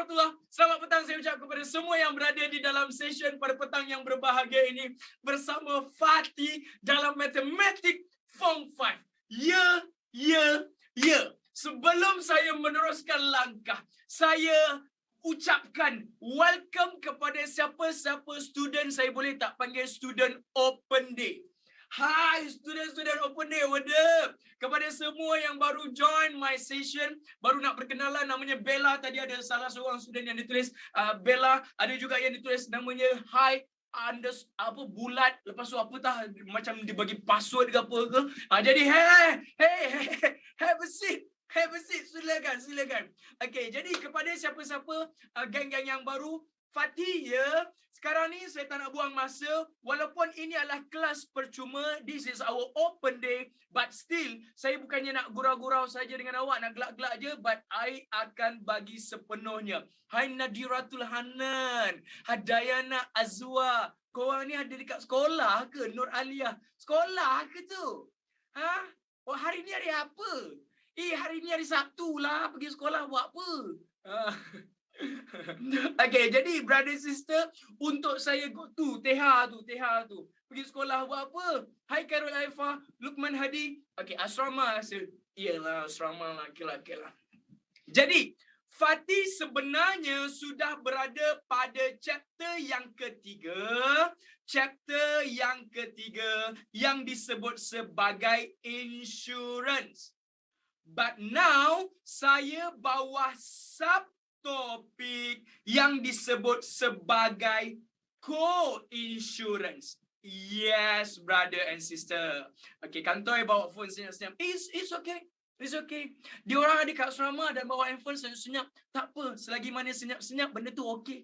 warahmatullahi. Selamat petang saya ucap kepada semua yang berada di dalam session pada petang yang berbahagia ini bersama Fatih dalam matematik Form 5. Ya. Sebelum saya meneruskan langkah, saya ucapkan welcome kepada siapa-siapa student, saya boleh tak panggil student open day. Hai student-student open day, what up? Kepada semua yang baru join my session, baru nak berkenalan, namanya Bella. Tadi ada salah seorang student yang ditulis Bella, ada juga yang ditulis namanya Hi bulat, lepas tu apa tah, macam dia bagi password ke apa ke. Jadi hey, have a seat. Silakan. Okey, jadi kepada siapa-siapa geng-geng yang baru, Fatih ya. Sekarang ni saya tak nak buang masa. Walaupun ini adalah kelas percuma, this is our open day, but still saya bukannya nak gurau-gurau saja dengan awak, nak gelak-gelak je, but I akan bagi sepenuhnya. Hai Nadiratul Hanan, Hadayana Azwa. Korang ni ada dekat sekolah ke? Nur Aliyah. Sekolah ke tu? Ha? Oh, hari ni hari apa? Hari ni hari Sabtu lah. Pergi sekolah buat apa? Okay, jadi brother sister, untuk saya go to Teha tu. Pergi sekolah buat apa? Hai Karol Aifah, Lukman Hadi. Okay, asrama. Iyalah, asrama lah. Okay lah. Jadi, Fatih sebenarnya sudah berada pada chapter yang ketiga. Yang disebut sebagai insurance. But now, saya bawa subtopik yang disebut sebagai co-insurance. Yes, brother and sister. Okay, kantoi bawa phone senyap-senyap. It's okay. Dia orang ada kat asrama dan bawa handphone senyap-senyap. Tak apa, selagi mana senyap-senyap, benda tu okay.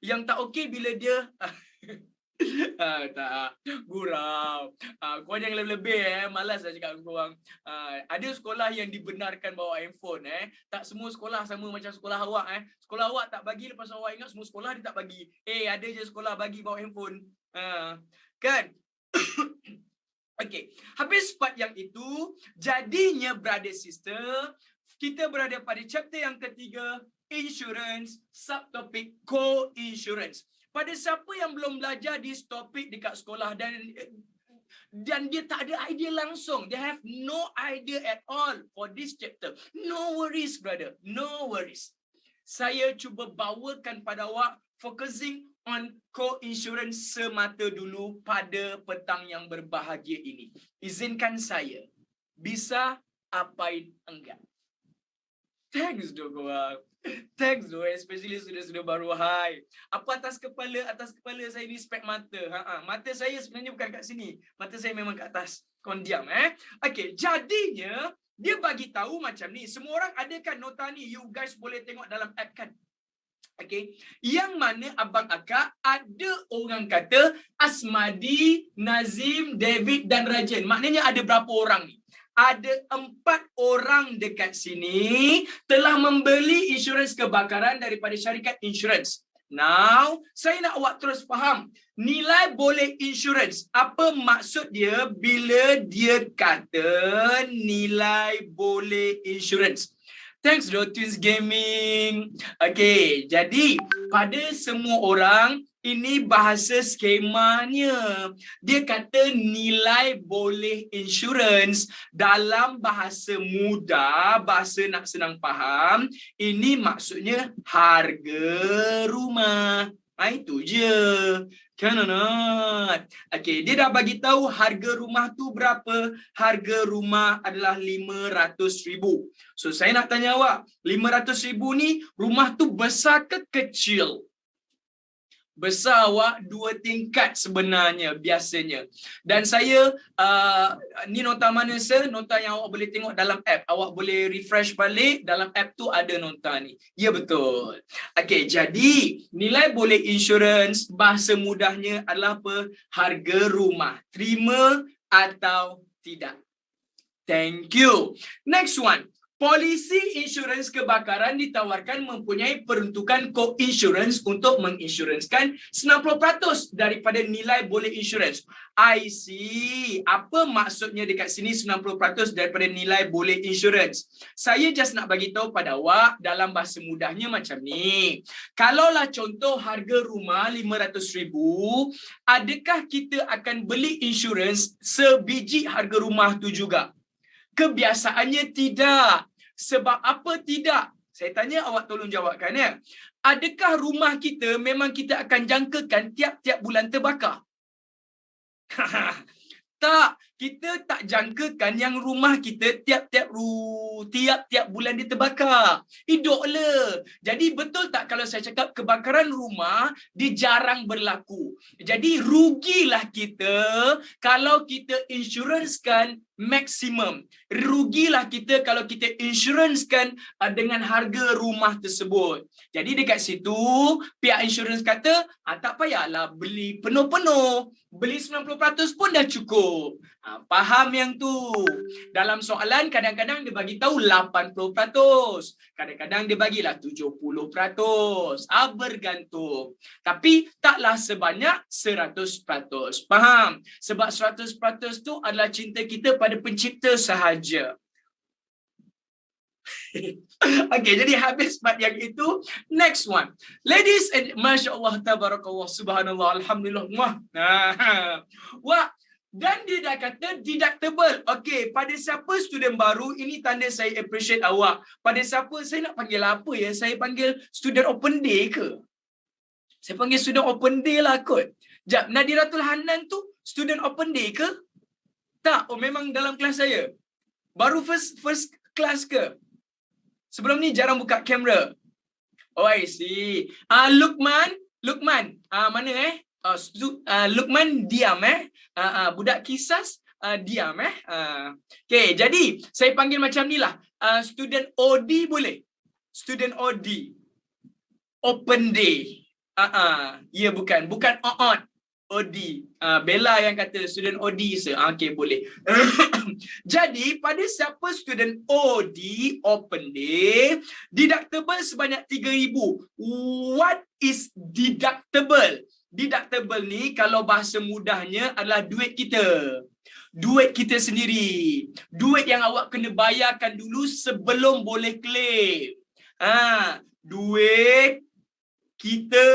Yang tak okay bila dia... tak gurau. Korang jangan lebih-lebih malas lah cakap dengan korang. Ada sekolah yang dibenarkan bawa handphone Tak semua sekolah sama macam sekolah awak Sekolah awak tak bagi, lepas awak ingat semua sekolah dia tak bagi. Ada je sekolah bagi bawa handphone. Kan? Okey, habis part yang itu, jadinya brother sister, kita berada pada chapter yang ketiga, insurance, subtopik co-insurance. Pada siapa yang belum belajar this topik dekat sekolah dan dia tak ada idea langsung, they have no idea at all for this chapter. No worries brother, no worries. Saya cuba bawakan pada awak focusing on co-insurance semata dulu pada petang yang berbahagia ini. Izinkan saya bisa apa enggak. Thanks doh korang. Thanks doh, especially sudah baru. Hai. Apa atas kepala saya ni spek mata. Mata saya sebenarnya bukan kat sini. Mata saya memang kat atas. Korang diam Okey, jadinya dia bagi tahu macam ni. Semua orang ada kan nota ni? You guys boleh tengok dalam app kan? Okey. Yang mana abang akak ada orang kata Asmadi, Nazim, David dan Rajan. Maknanya ada berapa orang ni? Ada 4 orang dekat sini telah membeli insurans kebakaran daripada syarikat insurans. Now, saya nak awak terus faham. Nilai boleh insurans. Apa maksud dia bila dia kata nilai boleh insurans? Thanks Twins Gaming. Okay, jadi pada semua orang, ini bahasa skemanya. Dia kata nilai boleh insurans dalam bahasa mudah, bahasa nak senang faham. Ini maksudnya harga rumah. Itu je. Kan not? Okay, dia dah bagi tahu harga rumah tu berapa. Harga rumah adalah 500,000. So saya nak tanya awak, 500,000 ni rumah tu besar ke kecil? Besar awak 2 tingkat sebenarnya biasanya. Dan saya ni nota mana sir? Nota yang awak boleh tengok dalam app. Awak boleh refresh balik, dalam app tu ada nota ni. Ya betul. Okey, jadi nilai boleh insurans bahasa mudahnya adalah apa? Harga rumah. Terima atau tidak? Thank you. Next one. Polisi insurans kebakaran ditawarkan mempunyai peruntukan co-insurance untuk menginsurансkan 90% daripada nilai boleh insurans. I see. Apa maksudnya dekat sini 90% daripada nilai boleh insurans? Saya just nak bagi tahu pada awak dalam bahasa mudahnya macam ni. Kalaulah contoh harga rumah 500,000, adakah kita akan beli insurans sebiji harga rumah tu juga? Kebiasaannya tidak. Sebab apa tidak? Saya tanya, awak tolong jawabkan ya. Adakah rumah kita memang kita akan jangkakan tiap-tiap bulan terbakar? Tak, kita tak jangkakan yang rumah kita tiap-tiap bulan dia terbakar. Hiduplah. Jadi betul tak kalau saya cakap kebakaran rumah dia jarang berlaku. Jadi rugilah kita kalau kita insuranskan maksimum. Rugilah kita kalau kita insuranskan dengan harga rumah tersebut. Jadi dekat situ pihak insurans kata, tak payahlah beli penuh-penuh. Beli 90% pun dah cukup. Faham yang tu. Dalam soalan kadang-kadang dia bagi tahu 80%. Kadang-kadang dia bagilah 70%. Bergantung. Tapi taklah sebanyak 100%. Faham? Sebab 100% tu adalah cinta kita pada pencipta sahaja. Okay, jadi habis part yang itu. Next one. Ladies and Masya Allah, Tabarakallah, Subhanallah, Alhamdulillah. Wah, dan dia dah kata deductible. Okay, pada siapa student baru, ini tanda saya appreciate awak. Pada siapa, saya nak panggil apa ya? Saya panggil student open day ke? Saya panggil student open day lah kot. Jap, Nadiratul Hanan tu student open day ke? Tak, memang dalam kelas saya. Baru first class ke? Sebelum ni jarang buka kamera. Oh, I see. Lukman, mana Lukman diam budak kisas diam Okay, jadi saya panggil macam ni lah. Student OD boleh? Student OD. Open day. Ya, bukan OD. OD. Bella yang kata student OD okay, boleh. Jadi pada siapa student OD open day, deductible sebanyak 3,000. What is deductible? Deductible ni kalau bahasa mudahnya adalah duit kita. Duit kita sendiri. Duit yang awak kena bayarkan dulu sebelum boleh claim. Duit kita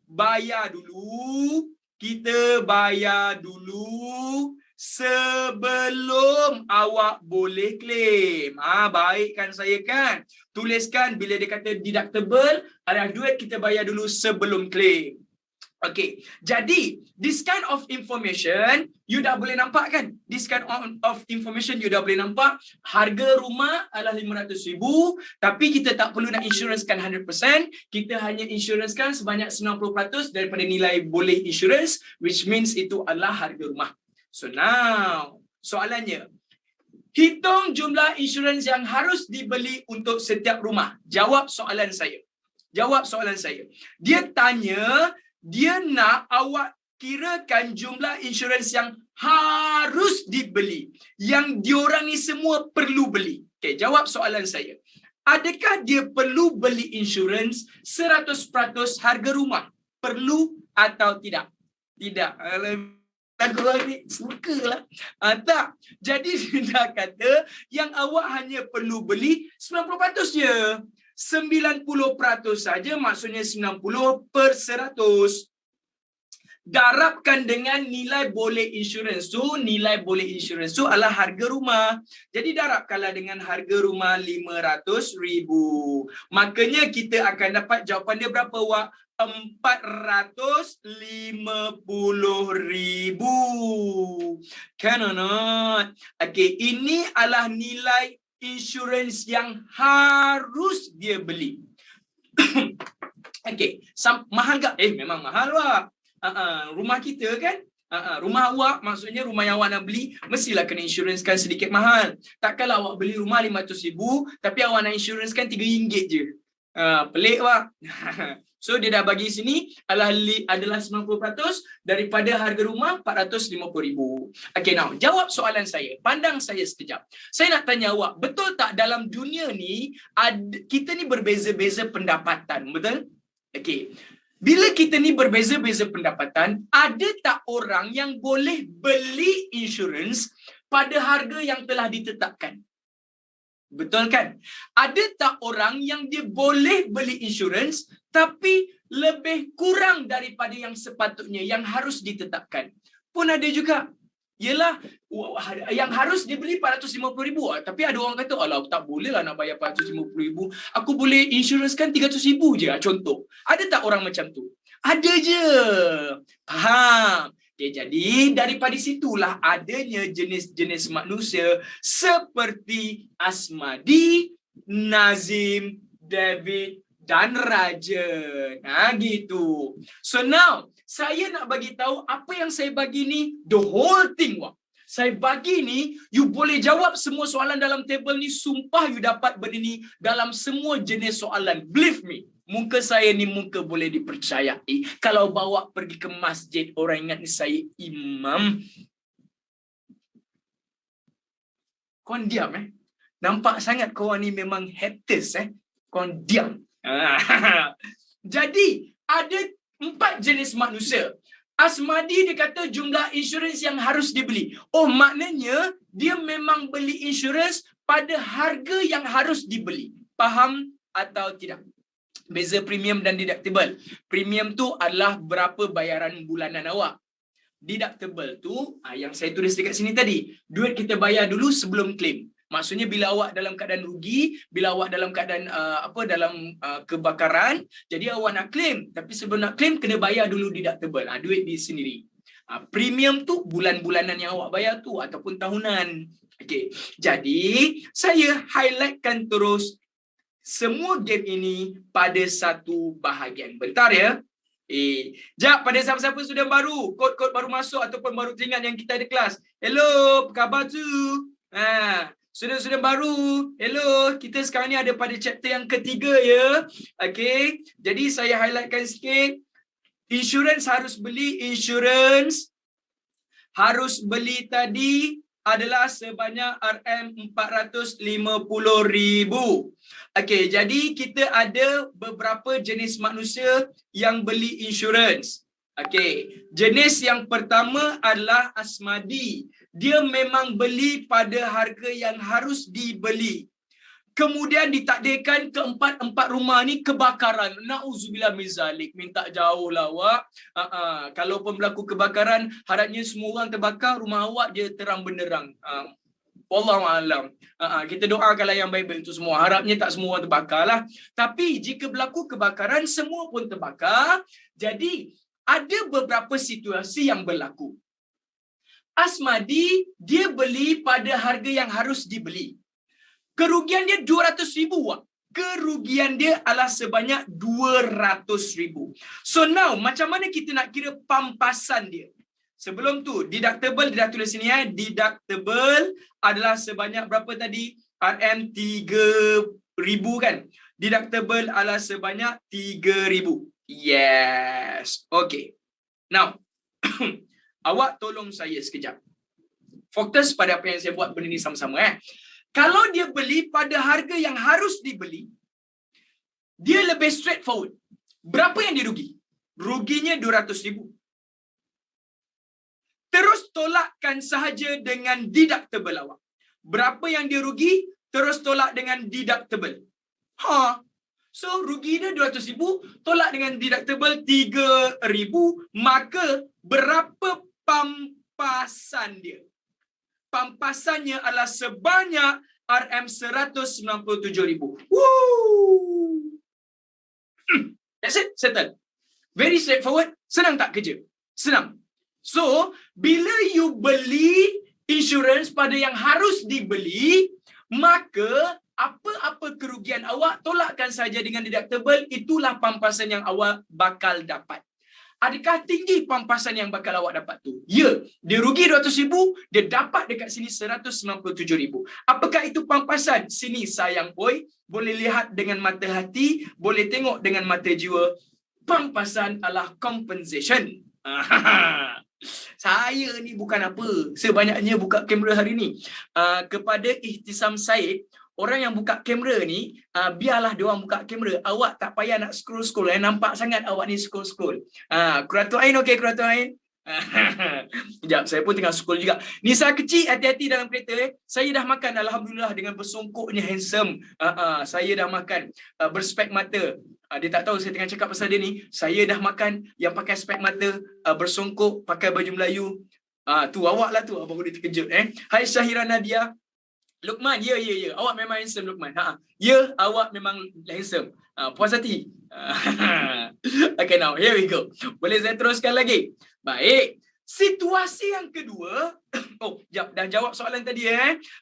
bayar dulu. Kita bayar dulu sebelum awak boleh claim. Baik kan saya kan? Tuliskan bila dia kata deductible adalah duit kita bayar dulu sebelum claim. Okay, jadi this kind of information you dah boleh nampak kan? This kind of information you dah boleh nampak. Harga rumah adalah 500,000, tapi kita tak perlu nak insuranskan 100%. Kita hanya insuranskan sebanyak 90% daripada nilai boleh insurance, which means itu adalah harga rumah. So now, soalannya, hitung jumlah insurans yang harus dibeli untuk setiap rumah. Jawab soalan saya. Dia tanya, dia nak awak kirakan jumlah insurans yang harus dibeli, yang diorang ni semua perlu beli. Okay, jawab soalan saya. Adakah dia perlu beli insurans 100% harga rumah? Perlu atau tidak? Tidak. Korang ni sukalah. Tak. Jadi dia dah kata yang awak hanya perlu beli 90% je. 90% saja, maksudnya 90/100. Darabkan dengan nilai boleh insurans tu. Nilai boleh insurans tu adalah harga rumah. Jadi darabkanlah dengan harga rumah 500,000. Makanya kita akan dapat jawapan dia berapa, Wak? 450,000. Can or not? Okay, ini adalah nilai insurans yang harus dia beli. Okay, mahal tak? Memang mahal, Wak. Rumah kita kan, rumah awak, maksudnya rumah yang awak nak beli mestilah kena insuranskan sedikit mahal. Takkanlah awak beli rumah 500,000 tapi awak nak insuranskan RM3 je. Pelik, Wak. So dia dah bagi sini adalah 90% daripada harga rumah 450,000. Okay, now jawab soalan saya. Pandang saya sekejap. Saya nak tanya awak, betul tak dalam dunia ni kita ni berbeza-beza pendapatan, betul? Okay. Bila kita ni berbeza-beza pendapatan, ada tak orang yang boleh beli insurans pada harga yang telah ditetapkan? Betul kan? Ada tak orang yang dia boleh beli insurans tapi lebih kurang daripada yang sepatutnya, yang harus ditetapkan? Pun ada juga. Yelah, yang harus dibeli 450,000. Tapi ada orang kata, alah, tak boleh lah nak bayar 450,000. Aku boleh insuraskan 300,000 je, contoh. Ada tak orang macam tu? Ada je. Faham? Okay, jadi daripada situlah adanya jenis-jenis manusia seperti Asmadi, Nazim, David dan Rajan. Gitu. So now, saya nak bagi tahu apa yang saya bagi ni, the whole thing. Saya bagi ni, you boleh jawab semua soalan dalam table ni, sumpah you dapat benda ni dalam semua jenis soalan. Believe me. Muka saya ni muka boleh dipercayai. Kalau bawa pergi ke masjid, orang ingat ni saya imam. Korang diam Nampak sangat korang ni memang haters Korang diam. Jadi, ada 4 jenis manusia. Asmadi dia kata jumlah insurans yang harus dibeli. Oh, maknanya dia memang beli insurans pada harga yang harus dibeli. Faham atau tidak? Beza premium dan deductible. Premium tu adalah berapa bayaran bulanan awak. Deductible tu, yang saya tulis dekat sini tadi, duit kita bayar dulu sebelum claim. Maksudnya bila awak dalam keadaan rugi, bila awak dalam keadaan kebakaran, jadi awak nak claim. Tapi sebelum nak claim, kena bayar dulu deductible. Duit di sendiri. Premium tu bulan-bulanan yang awak bayar tu ataupun tahunan. Okay. Jadi, saya highlightkan terus semua game ini pada satu bahagian. Bentar ya. Jap, pada siapa-siapa sudah baru, kod-kod baru masuk ataupun baru teringat yang kita ada kelas. Hello, apa khabar tu? Student-student baru, hello. Kita sekarang ni ada pada chapter yang ketiga ya. Okay. Jadi saya highlightkan sikit. Insurans harus beli. Insurans harus beli tadi adalah sebanyak RM450,000. Okey, jadi kita ada beberapa jenis manusia yang beli insurans. Okey, jenis yang pertama adalah Asmadi. Dia memang beli pada harga yang harus dibeli. Kemudian ditakdirkan keempat rumah ni kebakaran. Na'udzubillah min zalik. Minta jauh lah awak. Kalau pun berlaku kebakaran, harapnya semua orang terbakar, rumah awak je terang benderang. Wallahualam. Kita doakanlah yang baik-baik untuk semua. Harapnya tak semua orang terbakar lah. Tapi jika berlaku kebakaran, semua pun terbakar. Jadi, ada beberapa situasi yang berlaku. Asmadi, dia beli pada harga yang harus dibeli. Kerugian dia 200,000. Kerugian dia adalah sebanyak 200,000. So now, macam mana kita nak kira pampasan dia? Sebelum tu, deductible, dia dah tulis sini deductible adalah sebanyak berapa tadi? RM3,000 kan? Deductible adalah sebanyak 3,000. Yes. Okay. Now, awak tolong saya sekejap. Fokus pada apa yang saya buat benda ni sama-sama Kalau dia beli pada harga yang harus dibeli, dia lebih straightforward. Berapa yang dia rugi? Ruginya 200,000. Terus tolakkan sahaja dengan deductible awak. Berapa yang dia rugi? Terus tolak dengan deductible. So rugi dia 200,000, tolak dengan deductible 3,000, maka berapa pampasan dia? Pampasannya adalah sebanyak RM197,000. Woo! That's it, settle. Very straightforward. Senang tak kerja? Senang. So, bila you beli insurans pada yang harus dibeli, maka apa-apa kerugian awak, tolakkan saja dengan deductible, itulah pampasan yang awak bakal dapat. Adakah tinggi pampasan yang bakal awak dapat tu? Ya, dia rugi 200,000, dia dapat dekat sini 197,000. Apakah itu pampasan? Sini sayang boy, boleh lihat dengan mata hati, boleh tengok dengan mata jiwa. pampasan adalah compensation. Saya ni bukan apa, sebanyaknya buka kamera hari ni. Kepada Ihtisam Said, orang yang buka kamera ni, biarlah dia orang buka kamera. Awak tak payah nak scroll-scroll. Nampak sangat awak ni scroll-scroll. Quratul Ain okey, Quratul Ain. Sekejap, saya pun tengah scroll juga. Nisa kecil, hati-hati dalam kereta. Saya dah makan, Alhamdulillah, dengan bersongkoknya handsome. Saya dah makan. Berspek mata. Dia tak tahu saya tengah cakap pasal dia ni. Saya dah makan yang pakai spek mata, bersongkok, pakai baju Melayu. Tu awak lah tu, abang boleh terkejut. Hai Syahira Nadia. Luqman, ya. Awak memang handsome, Luqman. Ya, awak memang handsome. Puas hati. Okay, now here we go. Boleh saya teruskan lagi? Baik. Situasi yang kedua. Dah jawab soalan tadi.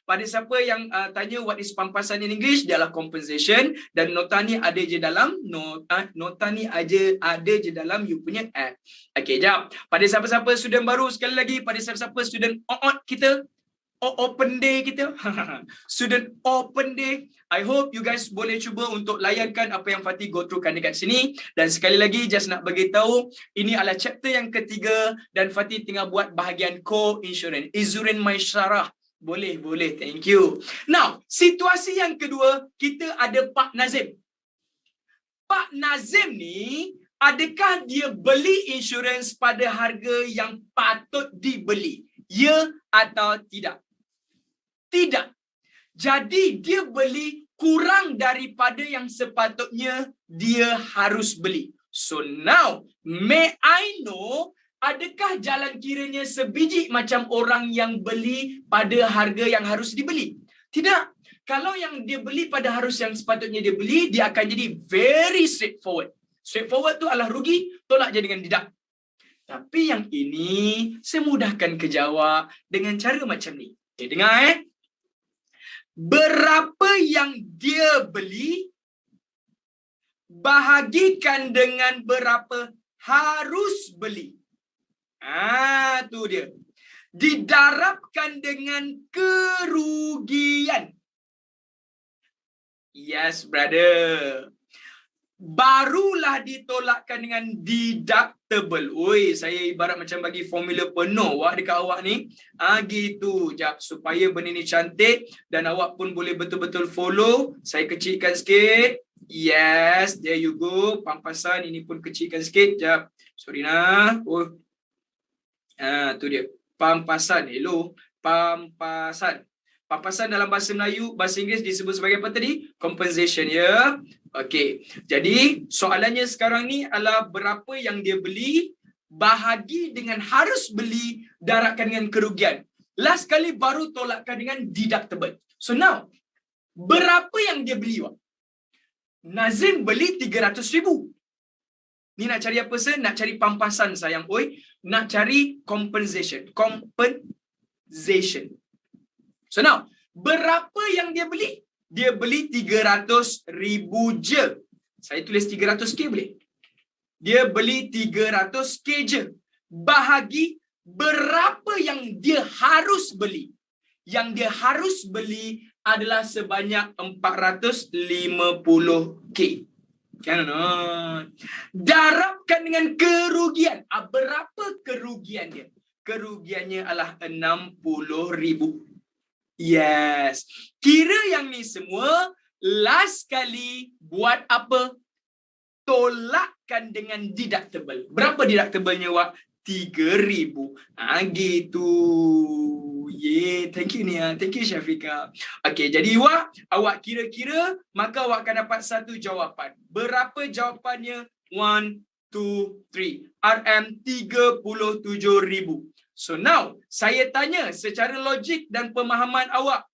Pada siapa yang tanya what is pampasan in English, dia adalah compensation. Dan nota ni ada je dalam nota ni ada je dalam you punya app. Okay, jap. Pada siapa-siapa student baru, sekali lagi, pada siapa-siapa student kita, open day kita, student open day, I hope you guys boleh cuba untuk layankan apa yang Fatih go through kan dekat sini. Dan sekali lagi just nak bagi tahu, ini adalah chapter yang ketiga dan Fatih tengah buat bahagian co-insurance, Izzurin Maisyarah. Boleh, thank you. Now, situasi yang kedua, kita ada Pak Nazim. Pak Nazim ni, adakah dia beli insurans pada harga yang patut dibeli? Ya atau tidak? Tidak. Jadi dia beli kurang daripada yang sepatutnya dia harus beli. So now, may I know, adakah jalan kiranya sebiji macam orang yang beli pada harga yang harus dibeli? Tidak. Kalau yang dia beli pada harus yang sepatutnya dia beli, dia akan jadi very straightforward. Straightforward tu adalah rugi, tolak je dengan tidak. Tapi yang ini, saya mudahkan ke jawab dengan cara macam ni. Okay, dengar Berapa yang dia beli, bahagikan dengan berapa harus beli. Tu dia. Didarabkan dengan kerugian. Yes, brother. Barulah ditolakkan dengan deductible. Oi, saya ibarat macam bagi formula penuh dekat awak ni. Gitu. Jap, supaya benda ni cantik dan awak pun boleh betul-betul follow. Saya kecilkan sikit. Yes, there you go. Pampasan ini pun kecilkan sikit. Jap. Sorry nah. Tu dia. Pampasan. Hello. Pampasan. Pampasan dalam bahasa Melayu, bahasa Inggeris disebut sebagai apa tadi? Compensation, ya. Okey. Jadi, soalannya sekarang ni adalah berapa yang dia beli, bahagi dengan harus beli, darabkan dengan kerugian. Last kali baru tolakkan dengan deductible. So now, berapa yang dia beli, Wak? Nazim beli 300,000. Ni nak cari apa, sir? Nak cari pampasan, sayang. Nak cari compensation. Compensation. So now, berapa yang dia beli? Dia beli 300,000 je. Saya tulis 300K boleh? Dia beli 300K je. Bahagi berapa yang dia harus beli. Yang dia harus beli adalah sebanyak 450K. Kan? Darabkan dengan kerugian. Berapa kerugian dia? Kerugiannya adalah 60,000. Yes. Kira yang ni semua, last kali buat apa? Tolakkan dengan deductible. Berapa deductible-nya, Wak? 3,000. Gitu. Yeah, thank you Nia. Thank you Syafiqah. Okay, jadi awak kira-kira, maka awak akan dapat satu jawapan. Berapa jawapannya? 1, 2, 3. RM 37,000. So now, saya tanya secara logik dan pemahaman awak.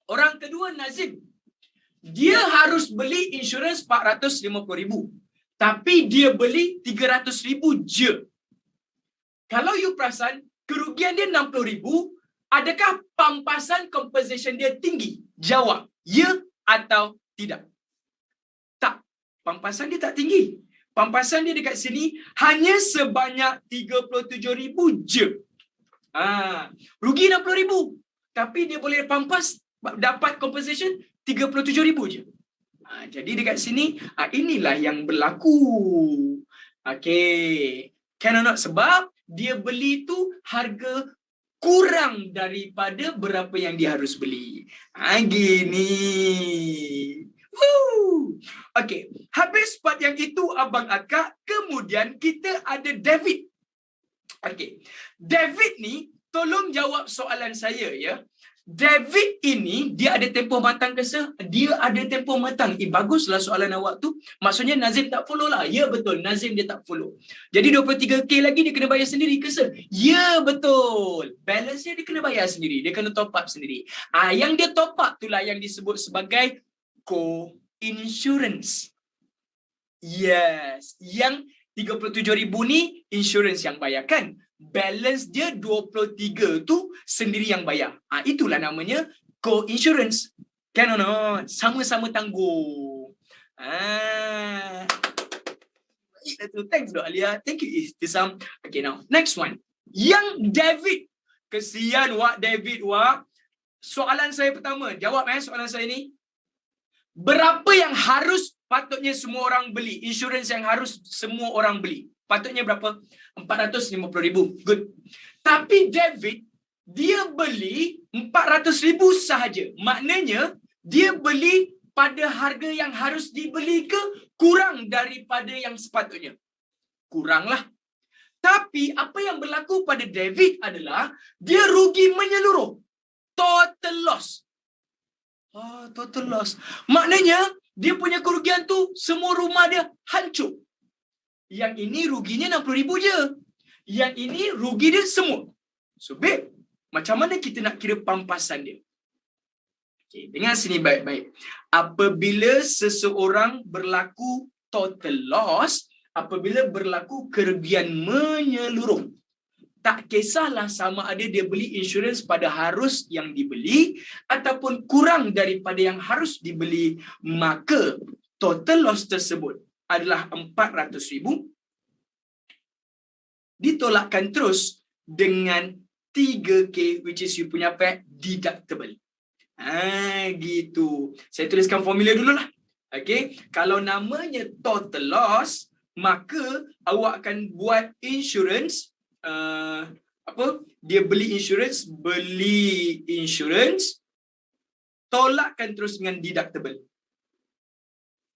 Orang kedua, Nazim. Dia harus beli insurans 450,000. Tapi dia beli 300,000 je. Kalau you perasan, kerugian dia 60,000, adakah pampasan compensation dia tinggi? Jawab, ya atau tidak? Tak. Pampasan dia tak tinggi. Pampasan dia dekat sini hanya sebanyak 37,000 je. Rugi 60,000. Tapi dia boleh pampas, dapat compensation 37,000 je. Jadi dekat sini, inilah yang berlaku. Okey. Can or not? Sebab dia beli tu harga kurang daripada berapa yang dia harus beli. Gini. Woo. Okey. Habis part yang itu abang akak, kemudian kita ada David. Okey. David ni, tolong jawab soalan saya ya. David ini, dia ada tempoh matang ke sir? Dia ada tempoh matang. Baguslah soalan awak tu. Maksudnya Nazim tak follow lah. Ya betul, Nazim dia tak follow. Jadi 23K lagi dia kena bayar sendiri ke sir? Ya betul. Balance dia kena bayar sendiri. Dia kena top up sendiri. Yang dia top up itulah yang disebut sebagai co-insurance. Yes. Yang 37,000 ni insurans yang bayarkan. Balance dia 23 tu sendiri yang bayar. Itulah namanya co-insurance. Kan or not? Sama-sama tanggung. Thanks Dok Alia. Thank you Istisam. Okay now, next one. Yang David. Kesian Wak David Wak. Soalan saya pertama. Jawab soalan saya ni. Berapa yang harus patutnya semua orang beli? Insurans yang harus semua orang beli. Patutnya berapa? 450,000. Good. Tapi David, dia beli 400,000 sahaja. Maknanya, dia beli pada harga yang harus dibeli ke kurang daripada yang sepatutnya? Kuranglah. Tapi, apa yang berlaku pada David adalah, dia rugi menyeluruh. Total loss. Total loss. Maknanya, dia punya kerugian tu, semua rumah dia hancur. Yang ini ruginya 60,000 je. Yang ini rugi dia semua. So, babe, macam mana kita nak kira pampasan dia? Okay, dengar sini baik-baik. Apabila seseorang berlaku total loss, apabila berlaku kerugian menyeluruh, tak kisahlah sama ada dia beli insurans pada harus yang dibeli ataupun kurang daripada yang harus dibeli, maka total loss tersebut adalah 400,000 ditolakkan terus dengan 3K which is you punya deductible. Gitu. Saya tuliskan formula dululah. Okay. Kalau namanya total loss, maka awak akan buat insurance dia beli insurance tolakkan terus dengan deductible.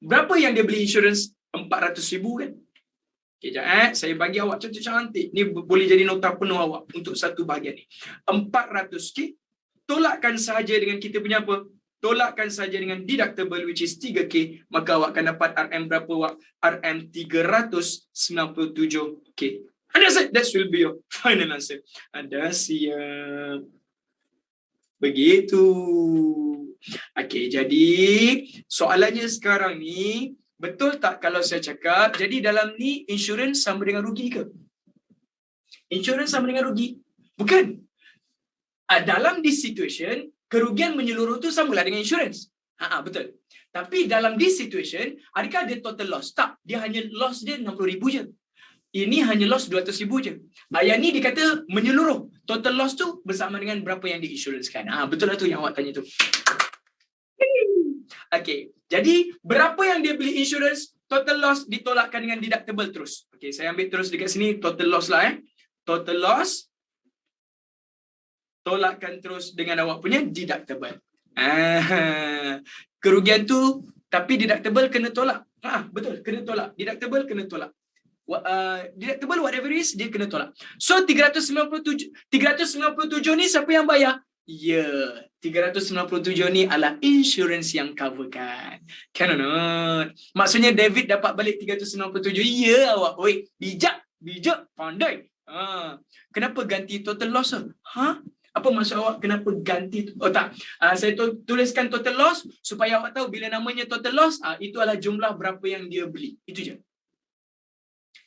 Berapa yang dia beli insurance? 400,000 kan? Okay, saya bagi awak cantik-cantik. Ni boleh jadi nota penuh awak untuk satu bahagian ni. 400K, tolakkan sahaja dengan kita punya apa? Tolakkan sahaja dengan deductible which is 3K, maka awak akan dapat RM berapa awak? RM 397K. Anda siap? That will be your final answer. Anda siap? Begitu. Okey, jadi soalannya sekarang ni, betul tak kalau saya cakap, jadi dalam ni insurans sama dengan rugi ke? Insurans sama dengan rugi? Bukan. Dalam this situation, kerugian menyeluruh tu samalah dengan insurans. Betul. Tapi dalam this situation, adakah dia total loss? Tak. Dia hanya loss dia 60,000 je. Ini hanya loss 200,000 je. Yang ni dikata menyeluruh. Total loss tu bersama dengan berapa yang diinsurancekan. Betul lah tu yang awak tanya tu. Okey. Jadi, berapa yang dia beli insurance, total loss ditolakkan dengan deductible terus. Okey, saya ambil terus dekat sini, total loss lah Total loss, tolakkan terus dengan awak punya deductible. Kerugian tu, tapi deductible kena tolak. Betul, kena tolak. Deductible kena tolak. Deductible whatever is, dia kena tolak. So, 397 ni siapa yang bayar? Ya, 397 ni adalah insurans yang coverkan. Can or not? Maksudnya David dapat balik 397. Ya awak. Oi, bijak, pandai. Kenapa ganti total loss? Apa maksud awak kenapa ganti? Tak. Saya tuliskan total loss supaya awak tahu bila namanya total loss, itu adalah jumlah berapa yang dia beli. Itu je.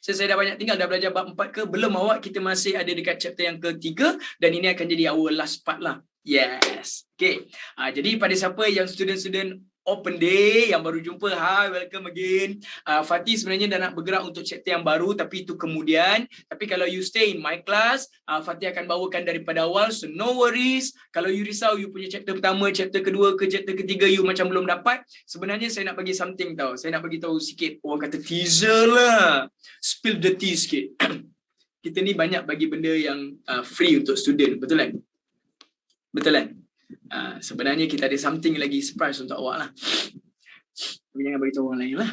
Saya dah banyak tinggal, dah belajar bab 4 ke? Belum awak, kita masih ada dekat chapter yang ketiga dan ini akan jadi our last part lah. Yes. Okay. Jadi pada siapa yang student-student open day. Yang baru jumpa, hi, welcome again. Fatih sebenarnya dah nak bergerak untuk chapter yang baru, tapi itu kemudian. Tapi kalau you stay in my class, Fatih akan bawakan daripada awal, so no worries. Kalau you risau, you punya chapter pertama, chapter kedua ke chapter ketiga, you macam belum dapat, sebenarnya saya nak bagi something tau. Saya nak bagi tahu sikit, orang kata teaser lah. Spill the tea sikit. Kita ni banyak bagi benda yang free untuk student, betul kan? Betul kan? Sebenarnya kita ada something lagi surprise untuk awak lah. Tapi jangan beritahu orang lain lah.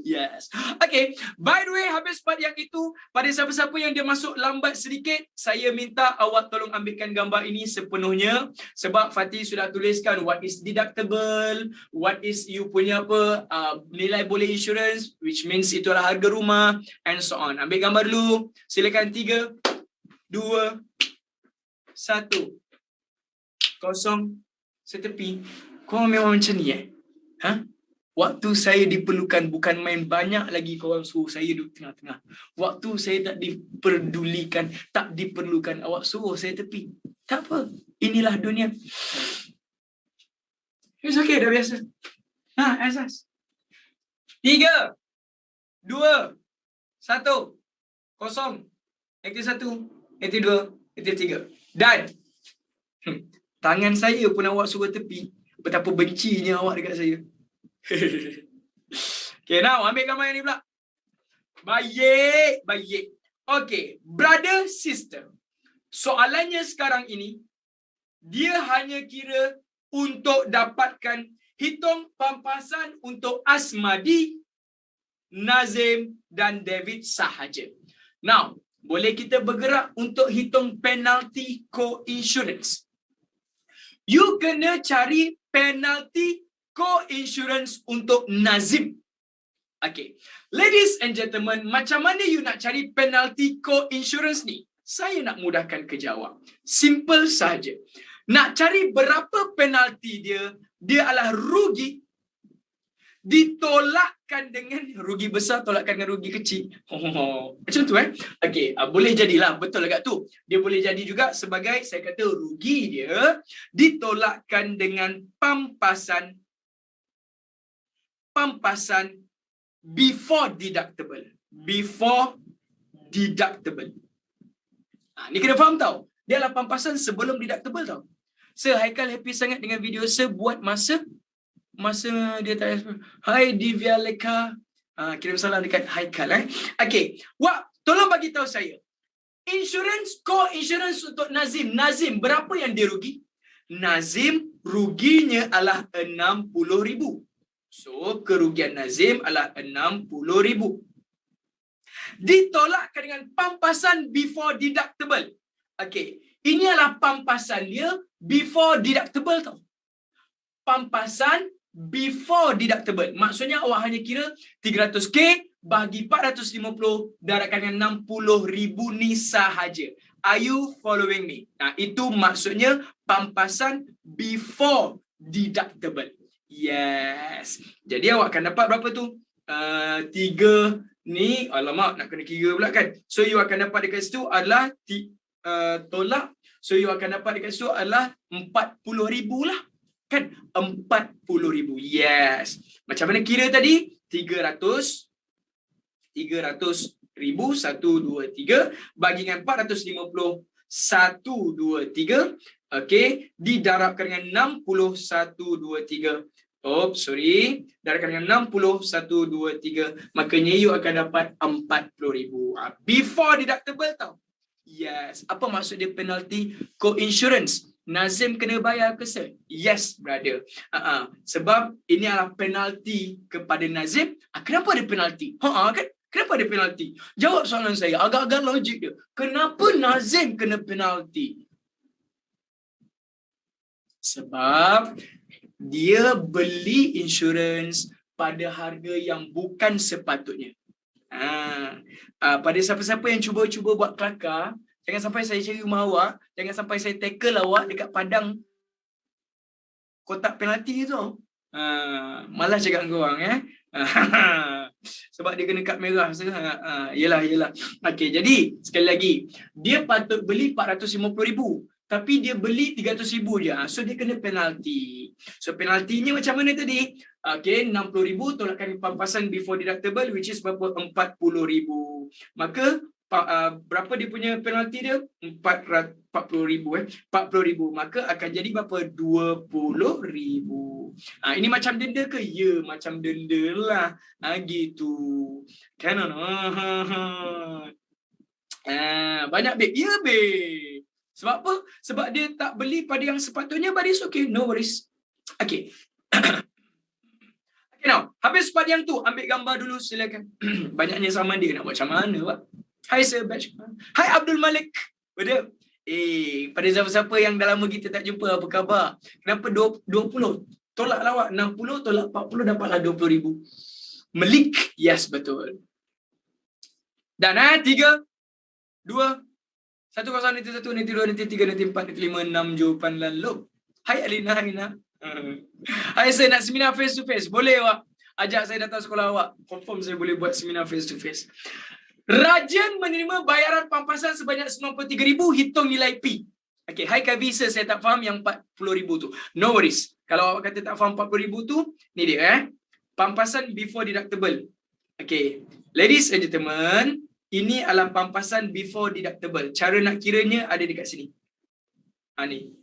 Yes. Okay. By the way, habis part yang itu, pada siapa-siapa yang dia masuk lambat sedikit, saya minta awak tolong ambilkan gambar ini sepenuhnya. Sebab Fatih sudah tuliskan what is deductible, what is you punya apa, nilai boleh insurance, which means itulah harga rumah, and so on. Ambil gambar dulu. Silakan 3, 2, 1, 0, setepi. Kau memang macam ni Waktu saya diperlukan, bukan main banyak lagi korang suruh saya duduk tengah-tengah. Waktu saya tak diperdulikan, tak diperlukan, awak suruh saya tepi. Tak apa, inilah dunia. It's okay, dah biasa. Asas. 3, 2, 1, 0, aktif 1, aktif 2, aktif 3. Dan tangan saya pun awak suruh tepi. Betapa bencinya awak dekat saya. Okay, now ambil gambar yang ni pula. Baik. Okay, brother, sister. Soalannya sekarang ini, dia hanya kira untuk dapatkan hitung pampasan untuk Asmadi, Nazim dan David sahaja. Now, boleh kita bergerak untuk hitung penalty co-insurance. You kena cari penalty co-insurance untuk Nazim. Okay. Ladies and gentlemen, macam mana you nak cari penalty co-insurance ni? Saya nak mudahkan ke jawab. Simple saja. Nak cari berapa penalty dia, dia adalah rugi ditolakkan dengan rugi besar, tolakkan dengan rugi kecil. Macam tu Okey, boleh jadilah, betul agak tu. Dia boleh jadi juga sebagai, saya kata, rugi dia ditolakkan dengan pampasan before deductible. Ni kena faham tau. Dia adalah pampasan sebelum deductible tau. Haikal happy sangat dengan video buat masa dia tak respon. Hai Divya Leka. Kirim salam dekat Haikal Okey. Tolong bagi tahu saya. Co-insurance untuk Nazim. Nazim berapa yang dia rugi? Nazim ruginya adalah 60,000. So kerugian Nazim adalah 60,000. Ditolakkan dengan pampasan before deductible. Okey. Ini adalah pampasan dia before deductible tau. Pampasan before deductible. Maksudnya awak hanya kira 300k bagi 450 darabkan dengan 60,000 ni sahaja. Are you following me? Itu maksudnya pampasan before deductible. Yes. Jadi awak akan dapat berapa tu? 3 ni. Alamak, nak kena kira pula kan. So you akan dapat dekat situ adalah tolak. So you akan dapat dekat situ adalah 40,000 lah. Kan 40,000. Yes. Macam mana kira tadi? 300,000 1, 2, 3 bagi dengan 450 1, 2, 3. Okey, didarabkan dengan 60 1, 2, 3. Darabkan dengan 60 1, 2, 3. Makanya you akan dapat 40,000. Before deductible tau. Yes. Apa maksud dia penalty co-insurance? Nazim kena bayar ke sir? Yes, brother. Sebab ini adalah penalty kepada Nazim. Kenapa ada penalty? Kan? Kenapa ada penalty? Jawab soalan saya. Agak-agak logik dia. Kenapa Nazim kena penalty? Sebab dia beli insurans pada harga yang bukan sepatutnya. Pada siapa-siapa yang cuba-cuba buat kelakar, jangan sampai saya cari rumah awak, jangan sampai saya tackle awak dekat padang kotak penalti tu. Malas cakap dengan korang sebab dia kena kad merah. Yelah. Okey, jadi sekali lagi, dia patut beli 450,000. tapi dia beli 300,000 je. So dia kena penalti. So penaltinya macam mana tadi? Okay, 60,000 tolakkan pampasan before deductible, which is berapa? 40,000. Maka berapa dia punya penalti dia? 40,000 40,000. Maka akan jadi berapa? 20,000. Ini macam denda ke? Ya, macam denda lah. Gitu. Canon. Banyak babe. Ya, babe. Sebab apa? Sebab dia tak beli pada yang sepatutnya, but it's okay. No worries. Okay. Okay, now. Habis part yang tu. Ambil gambar dulu, silakan. Banyaknya sama dia. Nak buat macam mana, Pak? Hai, Sir Batch. Hai, Abdul Malik. Betul? Pada siapa-siapa yang dah lama kita tak jumpa, apa khabar? Kenapa 20? Tolak lawak 60, tolak 40, dapatlah 20,000. Melik. Yes, betul. Dan 3, 2, 1, 0, nanti 1, nanti 2, nanti 3, nanti 4, nanti 5, 6 jawapan lalu. Hai Alina, Alina. Hai, saya nak seminar face to face. Boleh, Wak? Ajak saya datang sekolah awak. Confirm saya boleh buat seminar face to face. Rajan menerima bayaran pampasan sebanyak 93,000, hitung nilai P. Okay, hai Kak Visa, saya tak faham yang 40,000 tu. No worries. Kalau awak kata tak faham 40,000 tu, ni dia pampasan before deductible. Okay, ladies and gentlemen, ini adalah pampasan before deductible. Cara nak kiranya ada dekat sini. Ni.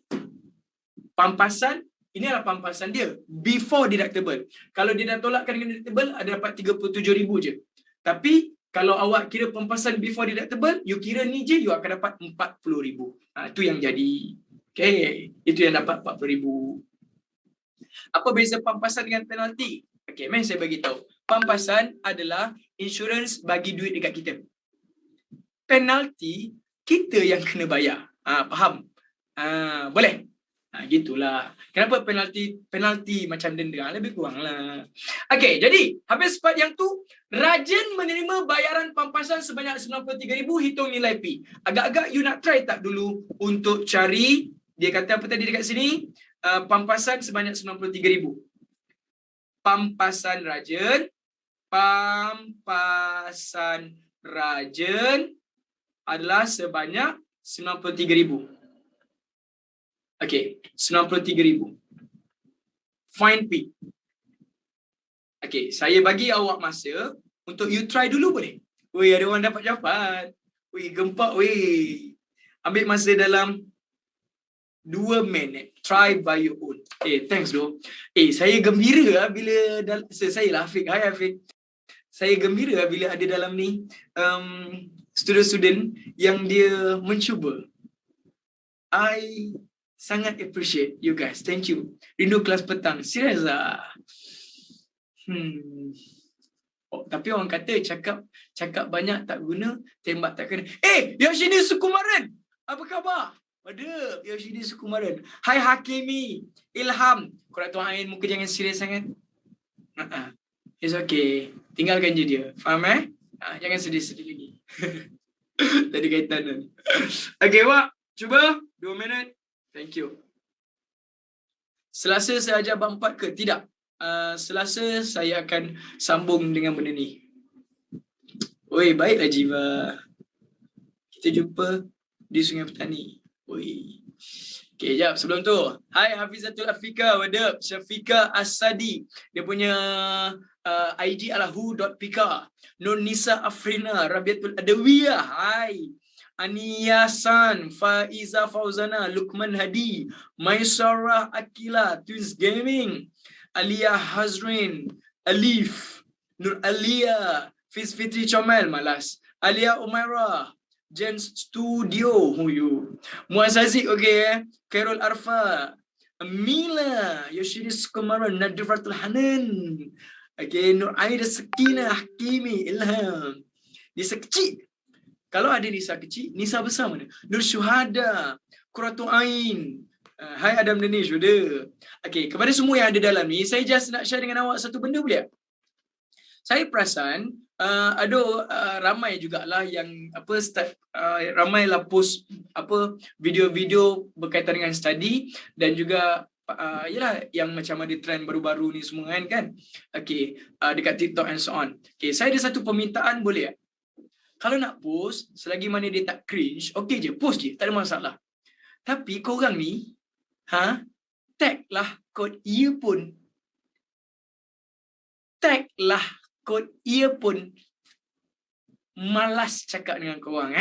Pampasan, ini adalah pampasan dia before deductible. Kalau dia dah tolakkan dengan deductible, ada dapat 37,000 je. Tapi kalau awak kira pampasan before deductible, you kira ni je, you akan dapat 40,000. Itu yang jadi. Okay, itu yang dapat 40,000. Apa beza pampasan dengan penalti? Okay, mari saya bagi tahu. Pampasan adalah insurans bagi duit dekat kita. Penalti, kita yang kena bayar. Faham? Boleh? Gitulah. Kenapa penalti macam denda? Lebih kurang lah. Okay, jadi habis part yang tu, Rajan menerima bayaran pampasan sebanyak 93,000, hitung nilai P. Agak-agak you nak try tak dulu untuk cari, dia kata apa tadi dekat sini? Pampasan sebanyak 93,000. Pampasan Rajan adalah sebanyak 93,000. Okay, 93,000. Find P. Okay, saya bagi awak masa untuk you try dulu boleh? Weh, ada orang dapat jawapan. Weh, gempak weh. Ambil masa dalam 2 minit. Try by your own. Thanks doh. Saya gembira bila saya lah Afiq. Hai Afiq. Saya gembira bila ada dalam ni student-student yang dia mencuba. I sangat appreciate you guys. Thank you. Rindu kelas petang. Serius lah. Tapi orang kata cakap banyak tak guna, tembak tak kena. Yoshini Sukumaran. Apa khabar? Ada Yoshini Sukumaran. Hai Hakimi, Ilham. Korang tuan Ain, muka jangan serius sangat. It's okay. Tinggalkan je dia. Faham jangan sedih-sedih lagi. Tadi kaitan kan. Okay, Wak. Cuba 2 minit. Thank you. Selasa saya ajar bab 4 ke? Tidak. Selasa saya akan sambung dengan benda ni. Oi, baiklah Jiva. Kita jumpa di Sungai Petani. Oi. Okay, jap sebelum tu. Hai Hafizatul Afika, what up? Syafika Asadi. Dia punya IG adalah who.pika. Nur Nisa Afrina, Rabiatul Adawiyah. Hai. Aniyasan, Faiza Fauzana, Lukman Hadi, Maisarah Akila, Twins Gaming, Alia Hazrin, Alif, Nur Alia, Fitri Chomel, malas, Alia Umaira, Jens Studio, Muaz Aziz, okay, Khairul Arfa, Mila, Yoshidi Sukumaran, Nadiratul Hanan, okay, Nur Aida Sakina, Hakimi, Ilham, Nisa kecil. Kalau ada Nisa kecil, Nisa besar mana? Nur Syuhada, Qurratu Ain. Hai Adam Danish, sudah. Okay, kepada semua yang ada dalam ni, saya just nak share dengan awak satu benda boleh tak? Saya perasan ada ramai jugalah yang ramailah post video-video berkaitan dengan study dan juga yalah yang macam ada trend baru-baru ni semua kan. Okay, dekat TikTok and so on. Okay, saya ada satu permintaan boleh tak? Kalau nak post, selagi mana dia tak cringe, okey je, post je, tak ada masalah. Tapi korang ni, tag lah kod earphone. Tag lah kod earphone. Malas cakap dengan korang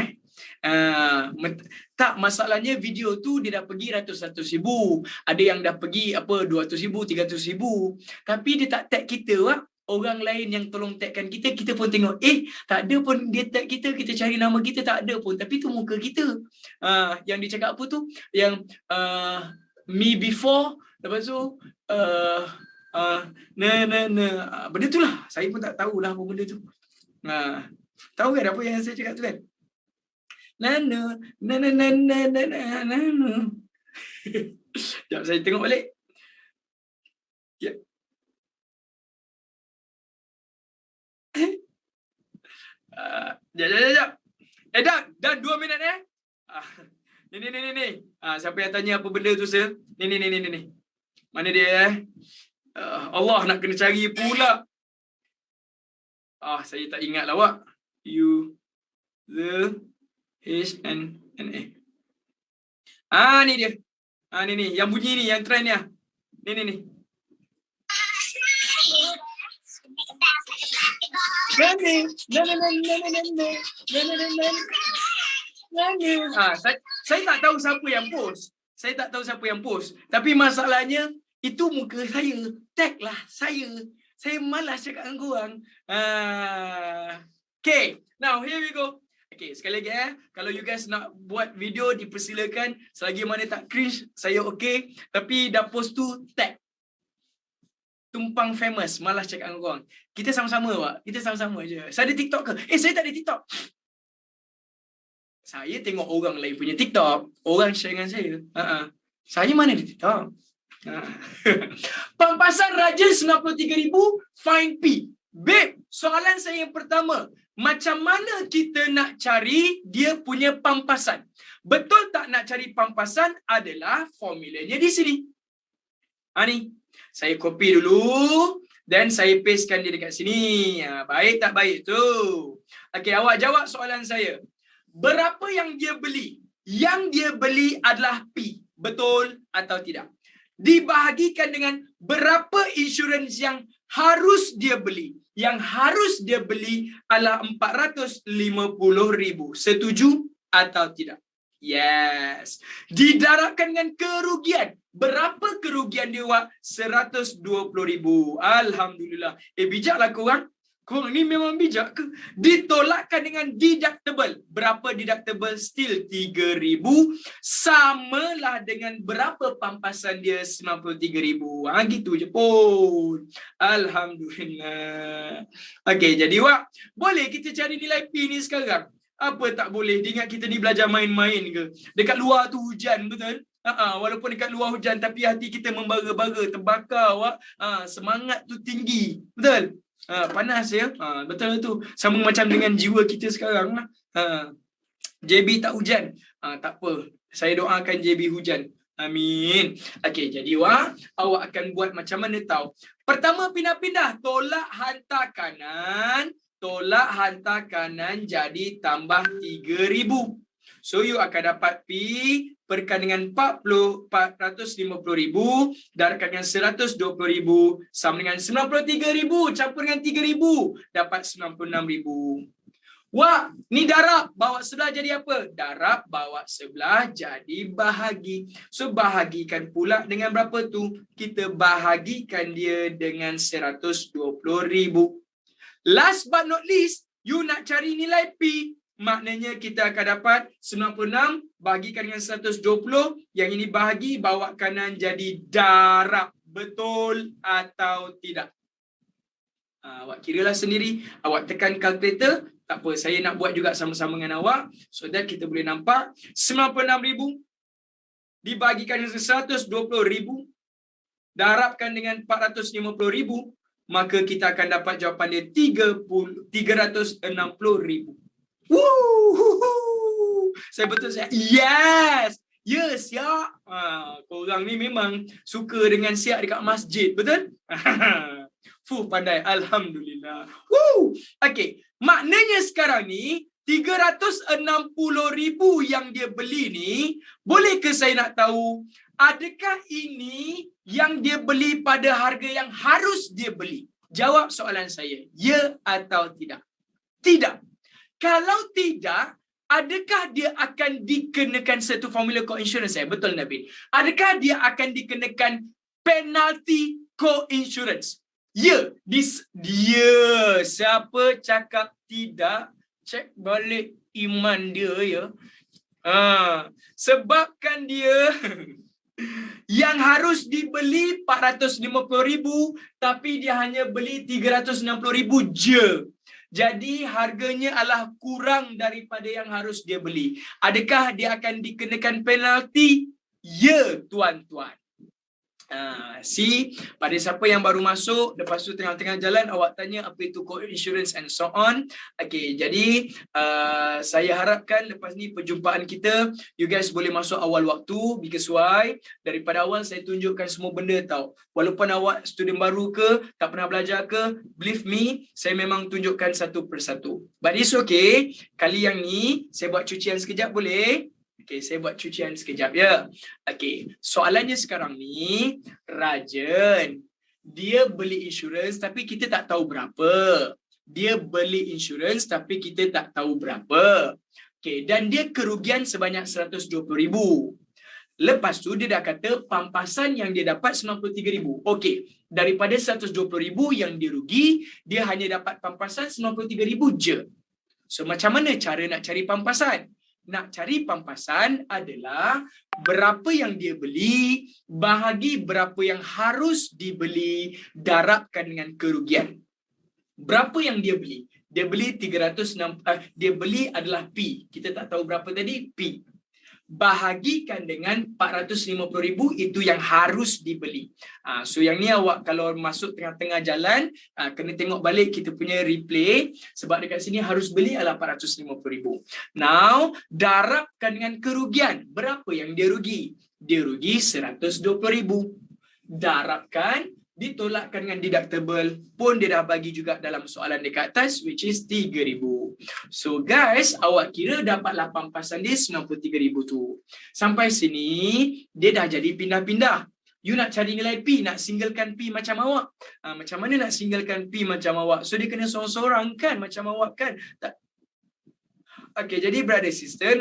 tak, masalahnya video tu dia dah pergi ratus-ratus ribu. Ada yang dah pergi 200 ribu, 300 ribu. Tapi dia tak tag kita, Wak. Orang lain yang tolong tagkan kita, kita pun tengok, tak ada pun dia tag kita, kita cari nama kita tak ada pun. Tapi tu muka kita. Yang dia cakap apa tu? Yang me before, lepas tu benda tu lah. Saya pun tak tahulah apa benda tu. Tahu kan apa yang saya cakap tu kan? Nana. Sekejap, saya tengok balik. Ya. Sekejap. Dah 2 minit Ni. Siapa yang tanya apa benda tu, sir? Ni. Mana dia Allah, nak kena cari pula. Saya tak ingat lah, Wak. U, the, H, N, A. Ni dia. Ni. Yang bunyi ni, yang trend ni. Ni. Saya tak tahu siapa yang post. Tapi masalahnya, itu muka saya. Tag lah saya. Saya malas cakap dengan korang. Okay, now here we go. Okay, sekali lagi kalau you guys nak buat video, dipersilakan. Selagi mana tak cringe, saya okay. Tapi dah post tu, tag Tumpang Famous. Malas cakap dengan korang. Kita sama-sama, Wak. Kita sama-sama je. Saya ada TikTok ke? Saya tak ada TikTok. Saya tengok orang lain punya TikTok. Orang share dengan saya. Saya mana ada TikTok? Pampasan Raja 93,000, fine P. Babe, soalan saya yang pertama. Macam mana kita nak cari dia punya pampasan? Betul tak nak cari pampasan adalah formulanya di sini. Ni. Saya copy dulu. Dan saya pastekan dia dekat sini. Baik tak baik tu? Okey, awak jawab soalan saya. Berapa yang dia beli? Yang dia beli adalah P. Betul atau tidak? Dibahagikan dengan berapa insurans yang harus dia beli. Yang harus dia beli adalah 450,000. Setuju atau tidak? Yes. Didarabkan dengan kerugian. Berapa kerugian dia, Wak? 120,000. Alhamdulillah. Bijaklah korang. Korang ni memang bijak ke? Ditolakkan dengan deductible. Berapa deductible? Still 3,000. Samalah dengan berapa pampasan dia? 93,000. Gitu je pun. Alhamdulillah. Okey, jadi Wak, boleh kita cari nilai P ni sekarang? Apa tak boleh? Dia ingat kita ni belajar main-main ke? Dekat luar tu hujan, betul? Walaupun dekat luar hujan, tapi hati kita membara-bara, terbakar, Wak. Semangat tu tinggi. Betul? Panas ya. Betul tu. Sama macam dengan jiwa kita sekarang lah. JB tak hujan. Tak apa. Saya doakan JB hujan. Amin. Okey, jadi Wak, awak akan buat macam mana tahu? Pertama, pindah-pindah. Tolak hantar kanan. Tolak hantar kanan jadi tambah 3,000. So you akan dapat P perkan dengan 450,000 darabkan dengan 120,000 sama dengan 93,000 campur dengan 3,000 dapat 96,000. Wah, ni darab bawa sebelah jadi apa? Darab bawa sebelah jadi bahagi. So bahagikan pula dengan berapa tu? Kita bahagikan dia dengan 120,000. Last but not least, you nak cari nilai P. Maknanya kita akan dapat 96 bahagikan dengan 120. Yang ini bahagi, bawa kanan jadi darab. Betul atau tidak? Awak kiralah sendiri. Awak tekan kalkulator. Tak apa, saya nak buat juga sama-sama dengan awak. So that kita boleh nampak. 96,000 dibahagikan dengan 120,000. Darabkan dengan 450,000. Maka kita akan dapat jawapan dia 360,000. Saya betul saya. Yes. Yes, siap. Korang ni memang suka dengan siap dekat masjid, betul? Pandai. Alhamdulillah. Okey, maknanya sekarang ni 360,000 yang dia beli ni, boleh ke saya nak tahu, adakah ini yang dia beli pada harga yang harus dia beli? Jawab soalan saya, ya atau tidak? Tidak. Kalau tidak, adakah dia akan dikenakan satu formula co-insurance? Betul Nabil. Adakah dia akan dikenakan penalty co-insurance? Ya. Dia. Siapa cakap tidak? Cek balik iman dia ya. Sebabkan dia yang harus dibeli 450,000 tapi dia hanya beli 360,000 je. Jadi harganya adalah kurang daripada yang harus dia beli. Adakah dia akan dikenakan penalti? Ya, tuan-tuan. Pada siapa yang baru masuk, lepas tu tengah-tengah jalan awak tanya apa itu co-insurance and so on. Okay, jadi saya harapkan lepas ni perjumpaan kita, you guys boleh masuk awal waktu, because why? Daripada awal saya tunjukkan semua benda tau. Walaupun awak student baru ke, tak pernah belajar ke, believe me, saya memang tunjukkan satu persatu. But it's okay, kali yang ni saya buat cucian sekejap boleh? Okay, saya buat cucian sekejap ya. Okay, soalannya sekarang ni, Rajan, dia beli insurans tapi kita tak tahu berapa. Dia beli insurans tapi kita tak tahu berapa. Okay, dan dia kerugian sebanyak 120,000. Lepas tu dia dah kata pampasan yang dia dapat 93,000. Okey, daripada 120,000 yang dia rugi, dia hanya dapat pampasan 93,000 je. So macam mana cara nak cari pampasan? Nak cari pampasan adalah berapa yang dia beli bahagi berapa yang harus dibeli darabkan dengan kerugian. Berapa yang dia beli? Dia beli 306, dia beli adalah P. Kita tak tahu berapa tadi, P. Bahagikan dengan 450,000 itu yang harus dibeli. So yang ni awak kalau masuk tengah-tengah jalan, kena tengok balik kita punya replay sebab dekat sini harus beli adalah 450,000. Now, darabkan dengan kerugian. Berapa yang dia rugi? Dia rugi 120,000. Darabkan, ditolakkan dengan deductible pun dia dah bagi juga dalam soalan dekat atas, which is 3,000. So guys, awak kira dapatlah pampasan dia 93,000 tu. Sampai sini dia dah jadi pindah-pindah. You nak cari nilai P, nak singlekan P macam awak. Macam mana nak singlekan P macam awak? So dia kena seorang-seorang kan macam awak kan? Tak. Okay, jadi brother sister,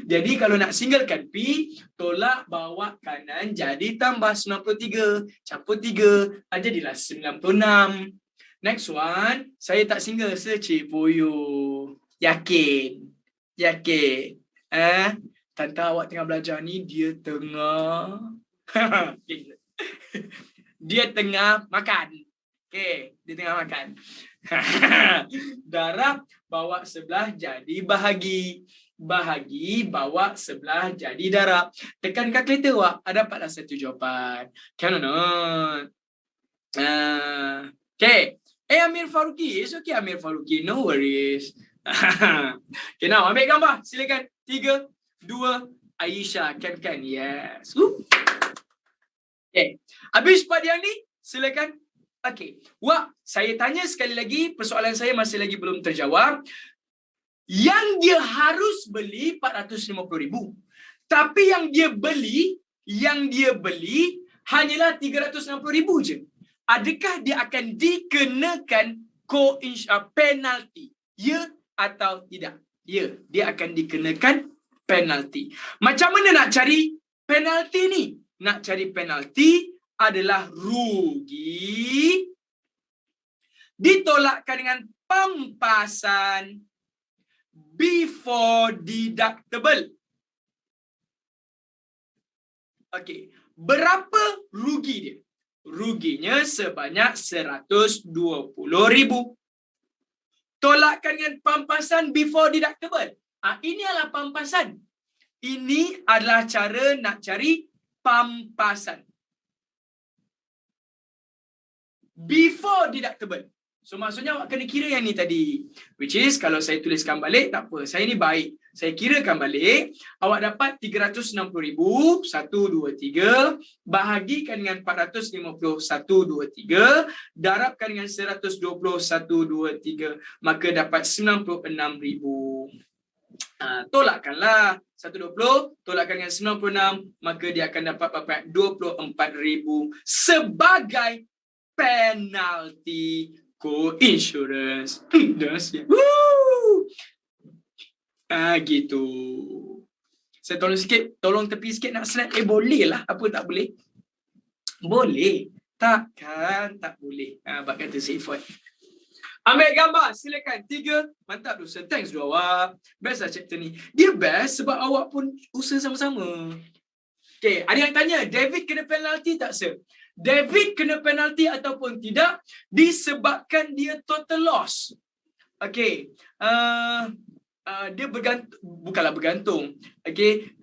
jadi kalau nak singlekan P, tolak bawah kanan jadi tambah 93. Campur 3, jadilah 96. Next one, saya tak single secipoyo. Yakin? Yakin? Tante awak tengah belajar ni, dia tengah dia tengah makan. Okay, dia tengah makan. Darab bawa sebelah jadi bahagi. Bahagi bawa sebelah jadi darab. Tekan kalkulator awak, dapatlah satu jawapan. Can or not? Okay. Amir Faruqi. It's okay Amir Faruqi. No worries. Okay, now ambil gambar. Silakan. 3, 2, Aisyah. Kan. Yes. Okay. Habis part yang ni, silakan. Okay. Wah, saya tanya sekali lagi. Persoalan saya masih lagi belum terjawab. Yang dia harus beli 450,000. Tapi yang dia beli hanyalah 360,000 je. Adakah dia akan dikenakan penalti? Ya atau tidak? Ya, dia akan dikenakan penalti. Macam mana nak cari penalti ni? Nak cari penalti adalah rugi ditolakkan dengan pampasan before deductible. Okey, berapa rugi dia? Ruginya sebanyak 120,000. Tolakkan dengan pampasan before deductible. Ini adalah pampasan. Ini adalah cara nak cari pampasan. Before deductible. So maksudnya awak kena kira yang ni tadi. Which is kalau saya tuliskan balik, tak apa. Saya ni baik. Saya kirakan balik, awak dapat 360,000, 1, 2, 3, bahagikan dengan 450, 1, 2, 3, darabkan dengan 120, 1, 2, 3, maka dapat 96,000. Tolakkanlah 120, tolakkan dengan 96, maka dia akan dapat berapa? 24,000 sebagai penalti co-insurance. Dahsyat. Gitu. Saya tolong sikit, tolong tepi sikit nak snap. Boleh lah. Apa tak boleh? Boleh. Takkan tak boleh. Abang kata safe word. Ambil gambar, silakan. 3. Mantap tu. Thanks tu awak. Best lah chapter ni. Dia best sebab awak pun usaha sama-sama. Okay, ada yang tanya, David kena penalti tak, sir? David kena penalti ataupun tidak disebabkan dia total loss. Okay. Dia bergantung, bukanlah bergantung. Okay.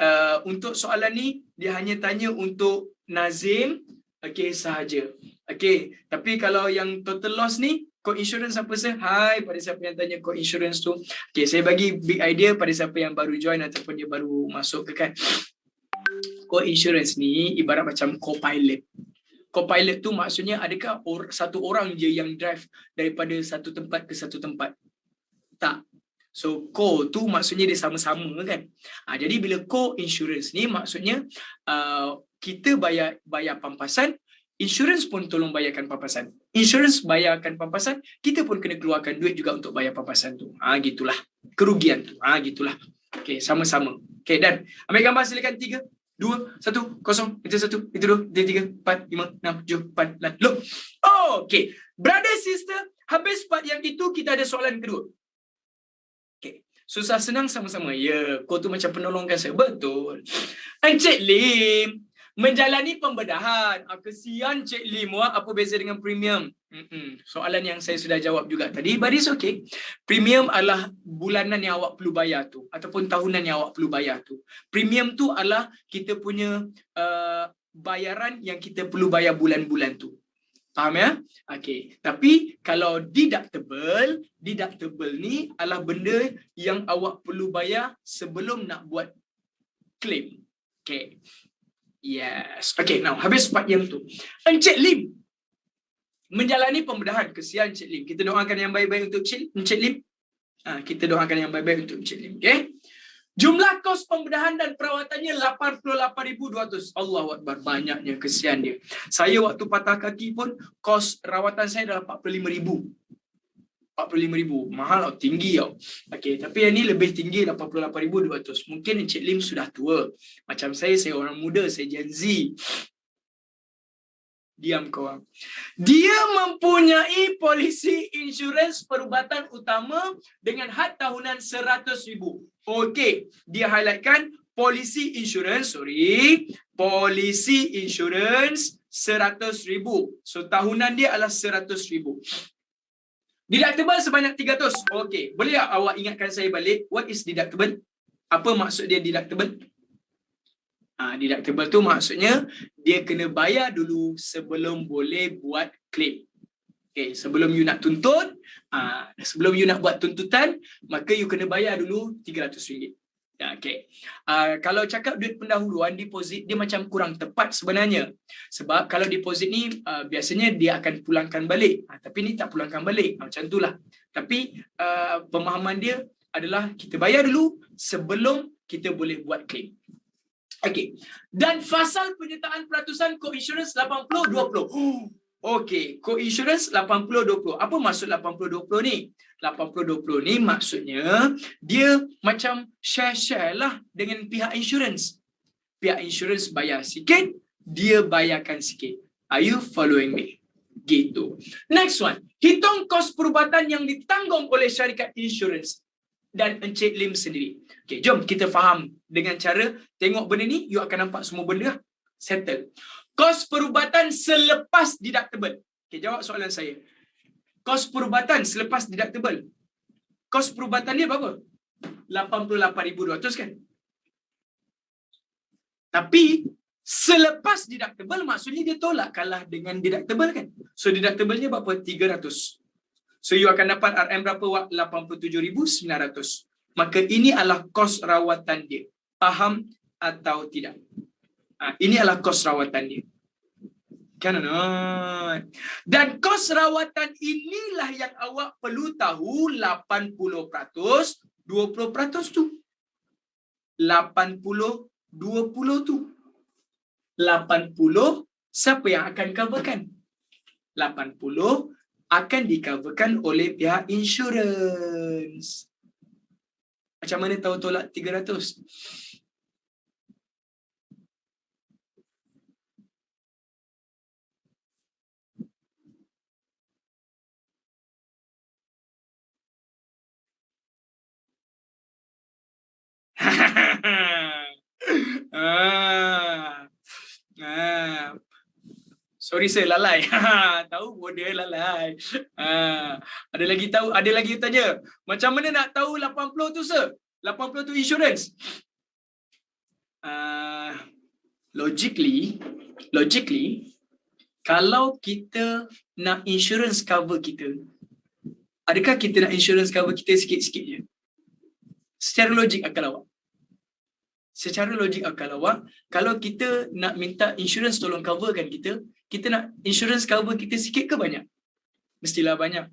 Untuk soalan ni, dia hanya tanya untuk Nazim. Okay, sahaja. Okay. Tapi kalau yang total loss ni, co-insurance apa sir? Hai pada siapa yang tanya co-insurance tu. Okay, saya bagi big idea pada siapa yang baru join ataupun dia baru masuk ke kan. Co-insurance ni ibarat macam co-pilot. Co-pilot tu maksudnya adakah satu orang je yang drive daripada satu tempat ke satu tempat? Tak. So co tu maksudnya dia sama-sama kan. Jadi bila co-insurance ni maksudnya kita bayar pampasan, insurance pun tolong bayarkan pampasan. Insurance bayarkan pampasan, kita pun kena keluarkan duit juga untuk bayar pampasan tu. Gitulah. Kerugian tu. Gitulah. Okay, sama-sama. Okay, dan ambil gambar silakan 3, 2, 1, 0, itu 1, itu 2, itu 3, 4, 5, 6, 7, 8, 9. Look. Okay. Brother, sister, habis part yang itu kita ada soalan kedua. Okay. Susah senang sama-sama. Ya, kau tu macam penolong kan saya. Betul. Encik Lim menjalani pembedahan. Kesian Cik Lim, apa beza dengan premium? Soalan yang saya sudah jawab juga tadi. But it's okay. Premium adalah bulanan yang awak perlu bayar tu. Ataupun tahunan yang awak perlu bayar tu. Premium tu adalah kita punya bayaran yang kita perlu bayar bulan-bulan tu. Faham ya? Okay. Tapi kalau deductible ni adalah benda yang awak perlu bayar sebelum nak buat claim. Okay. Yes. Okay, now habis part yang tu. Encik Lim menjalani pembedahan. Kesian Encik Lim. Kita doakan yang baik-baik untuk Encik Lim. Kita doakan yang baik-baik untuk Encik Lim. Okay. Jumlah kos pembedahan dan perawatannya 88,200. Allahu Akbar. Banyaknya, kesian dia. Saya waktu patah kaki pun kos rawatan saya adalah 45,000. 45,000. Mahal tau, tinggi tau. Okay, tapi yang ni lebih tinggi 88,200. Mungkin Encik Lim sudah tua. Macam saya orang muda, saya Gen Z. Diam korang. Dia mempunyai polisi insurans perubatan utama dengan had tahunan 100,000. Okey, dia highlightkan polisi insurans 100,000. So tahunan dia adalah 100,000. Deductible sebanyak 300. Okey, boleh tak awak ingatkan saya balik what is deductible? Apa maksud dia deductible? Deductible tu maksudnya dia kena bayar dulu sebelum boleh buat claim. Okay, sebelum you nak tuntut, sebelum you nak buat tuntutan, maka you kena bayar dulu RM300. Okay. Kalau cakap duit pendahuluan, deposit, dia macam kurang tepat sebenarnya. Sebab kalau deposit ni biasanya dia akan pulangkan balik. Tapi ni tak pulangkan balik. Macam itulah. Tapi pemahaman dia adalah kita bayar dulu sebelum kita boleh buat claim. Okay. Dan fasal penyertaan peratusan co-insurance 80-20. Okey, co-insurance 80-20. Apa maksud 80-20 ni? 80-20 ni maksudnya dia macam share-share lah dengan pihak insurance. Pihak insurance bayar sikit, dia bayarkan sikit. Are you following me? Gitu. Next one. Hitung kos perubatan yang ditanggung oleh syarikat insurance dan Encik Lim sendiri. Okey, jom kita faham dengan cara tengok benda ni, you akan nampak semua benda settle. Kos perubatan selepas deductible. Okay, jawab soalan saya. Kos perubatan selepas deductible. Kos perubatan dia berapa? 88,200 kan? Tapi selepas deductible maksudnya dia tolak kalah dengan deductible kan? So deductible-nya berapa? 300. So you akan dapat RM berapa Wak? 87,900. Maka ini adalah kos rawatan dia. Faham atau tidak? Ini adalah kos rawatan dia. Kan? Dan kos rawatan inilah yang awak perlu tahu 80%, 20% tu. 80, 20 tu. 80 siapa yang akan coverkan? 80 akan di-coverkan oleh pihak insurans. Macam mana tahu tolak 300? Sorry sir, lalai. Tahu dia lalai. Ada lagi tahu, ada lagi tanya. Macam mana nak tahu 80 tu sir? 80 tu insurance. Logically, kalau kita nak insurance cover kita, adakah kita nak insurance cover kita sikit-sikit je? Secara logik akal awak. Secara logik akal awak, kalau kita nak minta insurance tolong coverkan kita, kita nak insurance cover kita sikit ke banyak? Mestilah banyak.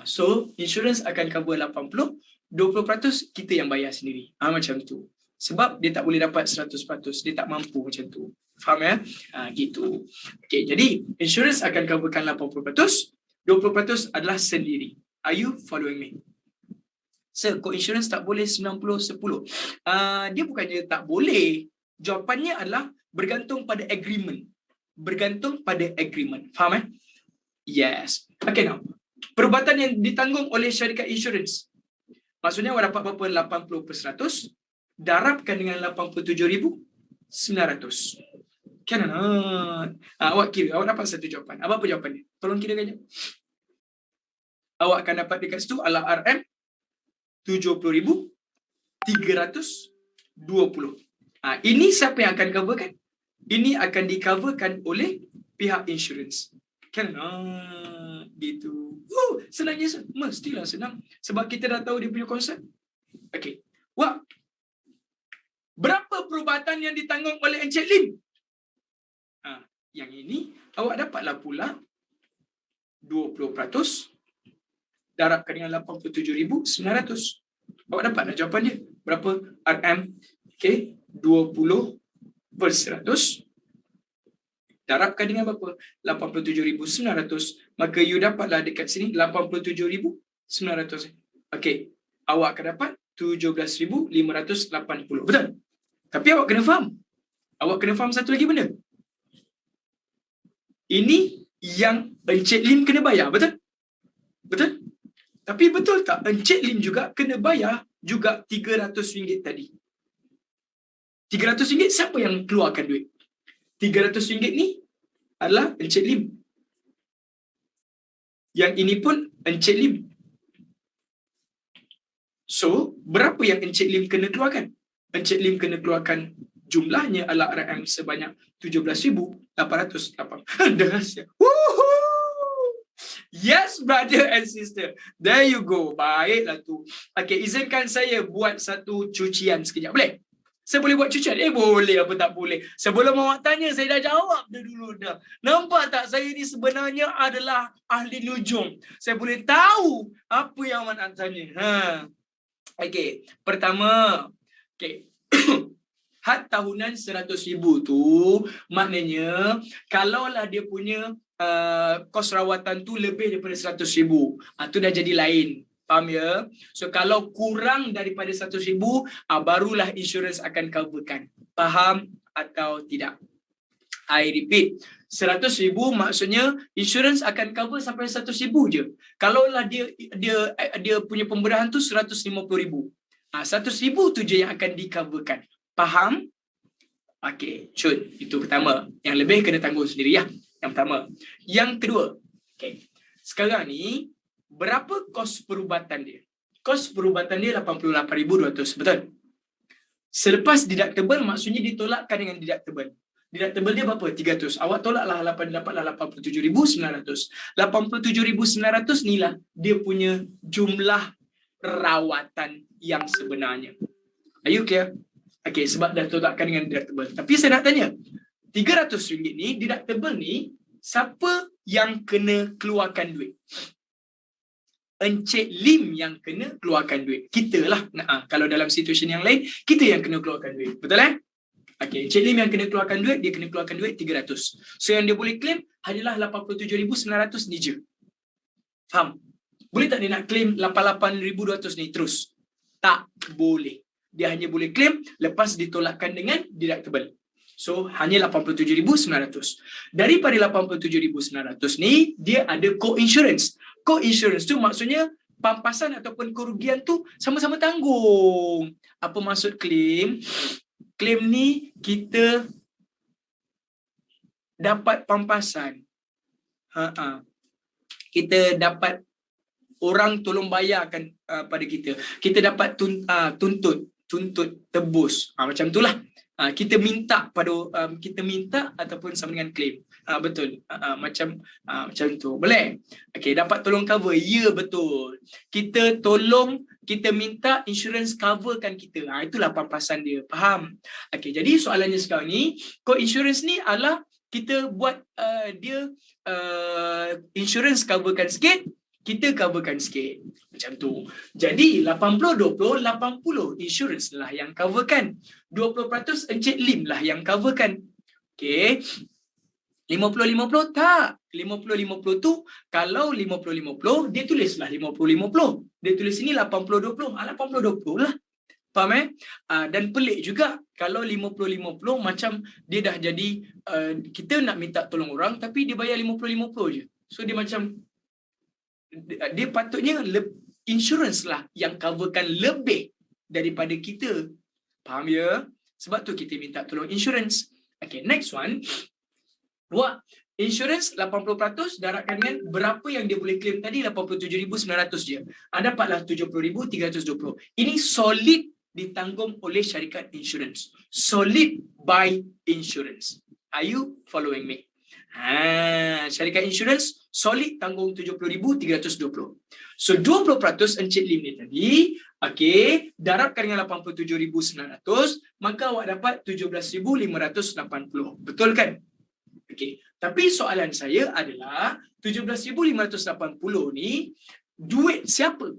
So, insurance akan cover 80, 20% kita yang bayar sendiri. Macam tu. Sebab dia tak boleh dapat 100%. Dia tak mampu macam tu. Faham ya? Gitu. Okay, jadi insurance akan coverkan 80%, 20% adalah sendiri. Are you following me? Sir, co-insurance tak boleh 90-10. Dia bukannya tak boleh. Jawapannya adalah bergantung pada agreement. Bergantung pada agreement. Faham eh? Yes. Okay now. Perubatan yang ditanggung oleh syarikat insurance. Maksudnya awak dapat berapa? 80%. Darabkan dengan 87,900. Kan? Awak kira. Awak dapat satu jawapan. Apa jawapannya? Tolong kira kan. Awak akan dapat dekat situ ala RM 70,320. Ini siapa yang akan coverkan? Ini akan di-coverkan oleh pihak insurance. Kan? Gitu. Senangnya mestilah senang. Sebab kita dah tahu dia punya konsep. Okey. Wah. Berapa perubatan yang ditanggung oleh Encik Lim? Yang ini awak dapatlah pula 20%. Darabkan dengan 87,900. Awak dapatlah jawapan dia. Berapa? RM. Okay. 20%. Darabkan dengan berapa? 87,900. Maka you dapatlah dekat sini 87,900. Okay. Awak akan dapat 17,580. Betul? Tapi awak kena faham. Awak kena faham satu lagi benda. Ini yang Encik Lim kena bayar. Betul? Betul? Tapi betul tak? Encik Lim juga kena bayar juga RM300 tadi. RM300 siapa yang keluarkan duit? RM300 ni adalah Encik Lim. Yang ini pun Encik Lim. So, berapa yang Encik Lim kena keluarkan? Encik Lim kena keluarkan jumlahnya adalah RM sebanyak 17,808. Dahsyat. Yes, brother and sister. There you go. Baiklah tu. Okay, izinkan saya buat satu cucian sekejap. Boleh? Saya boleh buat cucian? Boleh. Apa tak boleh? Sebelum awak tanya, saya dah jawab dah dulu dah. Nampak tak? Saya ni sebenarnya adalah ahli nujum. Saya boleh tahu apa yang awak nak tanya. Okay. Pertama. Okay. Had tahunan 100,000 tu, maknanya kalaulah dia punya kos rawatan tu lebih daripada 100,000, tu dah jadi lain. Faham ya? So kalau kurang daripada 100,000, barulah insurans akan coverkan. Faham atau tidak? I repeat, 100,000 maksudnya insurans akan cover sampai 100,000 je. Kalaulah dia punya pemberahan tu 150,000. 100,000 tu je yang akan di-coverkan. Faham? Okey, cun. Itu pertama. Yang lebih kena tanggung sendiri ya. Yang pertama. Yang kedua. Okey. Sekarang ni, berapa kos perubatan dia? Kos perubatan dia 88,200. Betul? Selepas deductible, maksudnya ditolakkan dengan deductible. Deductible dia berapa? 300. Awak tolaklah dapatlah 87,900. 87,900 ni lah dia punya jumlah rawatan yang sebenarnya. Are you clear? Okay, sebab dah tolakkan dengan deductible. Tapi saya nak tanya, RM300 ni, deductible ni, siapa yang kena keluarkan duit? Encik Lim yang kena keluarkan duit. Kita lah. Kalau dalam situasi yang lain, kita yang kena keluarkan duit. Betul eh? Okay, Encik Lim yang kena keluarkan duit, dia kena keluarkan duit 300. So yang dia boleh claim hanyalah 87,900 ni je. Faham? Boleh tak dia nak claim 88,200 ni terus? Tak boleh. Dia hanya boleh claim lepas ditolakkan dengan deductible. So hanya 87,900. Daripada 87,900 ni, dia ada co-insurance. Co-insurance tu maksudnya pampasan ataupun kerugian tu sama-sama tanggung. Apa maksud claim? Claim ni kita dapat pampasan. Kita dapat orang tolong bayarkan pada kita. Kita dapat tuntut tebus. Macam itulah. Kita minta ataupun sama dengan claim. Betul. Macam tu. Boleh? Okey, dapat tolong cover. Ya, betul. Kita minta insurance coverkan kita. Itulah pampasan dia. Faham? Okey, jadi soalannya sekarang ni, co-insurance ni adalah kita buat dia insurance coverkan sikit, kita coverkan sikit. Macam tu. Jadi 80-20, 80 insurance lah yang coverkan. 20% Encik Lim lah yang coverkan. Okay. 50-50 tak. 50-50 tu, kalau 50-50, dia tulislah 50-50. Dia tulis sini 80-20. 80-20 lah. Faham eh? Dan pelik juga kalau 50-50 macam dia dah jadi, kita nak minta tolong orang tapi dia bayar 50-50 je. So dia macam, dia patutnya insurance lah yang coverkan lebih daripada kita. Faham ya? Sebab tu kita minta tolong insurance. Okay, next one. Buat insurance 80% darabkan dengan berapa yang dia boleh claim tadi, 87,900 je. Dapatlah 70,320. Ini solid ditanggung oleh syarikat insurance. Solid by insurance. Are you following me? Syarikat insurance solid tanggung 70,320. So 20% Encik Lim ni tadi, okey, darabkan dengan 87,900, maka awak dapat 17,580. Betul kan? Okey. Tapi soalan saya adalah 17,580 ni duit siapa?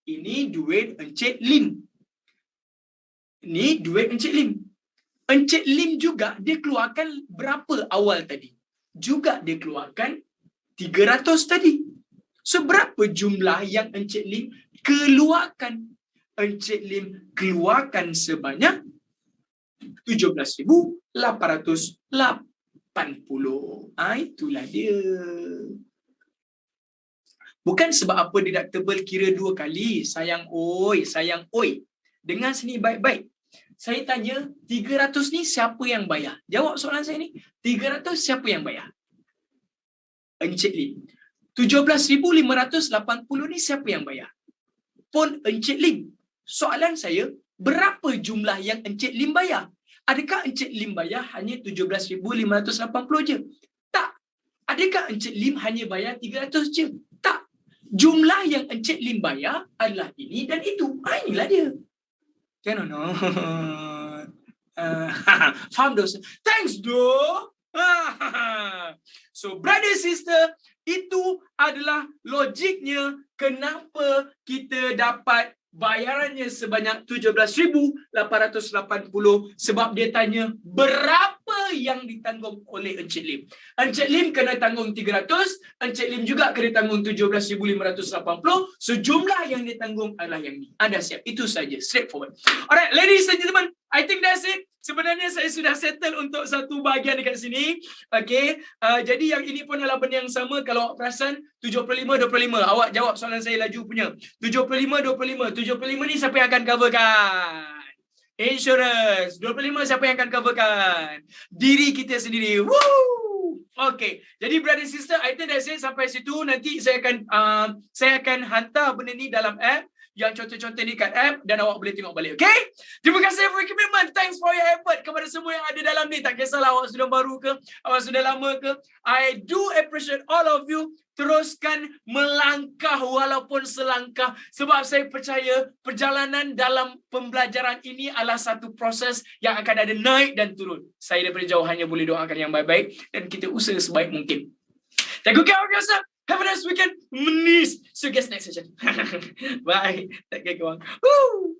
Ini duit Encik Lim. Ini duit Encik Lim. Encik Lim juga dia keluarkan berapa awal tadi? Juga dia keluarkan 300 tadi. So berapa jumlah yang Encik Lim keluarkan? Encik Lim keluarkan sebanyak 17,880. Itulah dia. Bukan sebab apa deductible kira 2 kali. Sayang oi. Dengar sini baik-baik. Saya tanya, 300 ni siapa yang bayar? Jawab soalan saya ni. 300 siapa yang bayar? Encik Lim. 17,580 ni siapa yang bayar? Pun Encik Lim. Soalan saya, berapa jumlah yang Encik Lim bayar? Adakah Encik Lim bayar hanya 17,580 je? Tak. Adakah Encik Lim hanya bayar 300 je? Tak. Jumlah yang Encik Lim bayar adalah ini dan itu. Inilah dia. Cannot. Faham dosa. Thanks doh. So brother sister, itu adalah logiknya kenapa kita dapat bayarannya sebanyak 17,880 sebab dia tanya berapa yang ditanggung oleh Encik Lim. Encik Lim kena tanggung 300, Encik Lim juga kena tanggung 17,580. So jumlah yang ditanggung adalah yang ni. Anda siap? Itu saja. Straightforward. Alright, ladies and gentlemen, I think that's it. Sebenarnya saya sudah settle untuk satu bahagian dekat sini. Okay. Jadi yang ini pun adalah benda yang sama. Kalau awak perasan, 75-25. Awak jawab soalan saya laju punya. 75-25. 75 ni siapa yang akan coverkan? Insurance. 25 siapa yang akan coverkan? Diri kita sendiri. Woo! Okay. Jadi brother sister, I think that's it. Sampai situ. Nanti saya akan hantar benda ni dalam app. yang contoh-contoh ni kat app dan awak boleh tengok balik. Okay? Terima kasih for your commitment. Thanks for your effort kepada semua yang ada dalam ni. Tak kisahlah awak sudah baru ke, awak sudah lama ke. I do appreciate all of you. Teruskan melangkah walaupun selangkah. Sebab saya percaya perjalanan dalam pembelajaran ini adalah satu proses yang akan ada naik dan turun. Saya daripada jauh hanya boleh doakan yang baik-baik dan kita usaha sebaik mungkin. Take good care of yourself. Have a nice weekend. Menis. See you guys next session. Bye. Take care, kawan. Woo!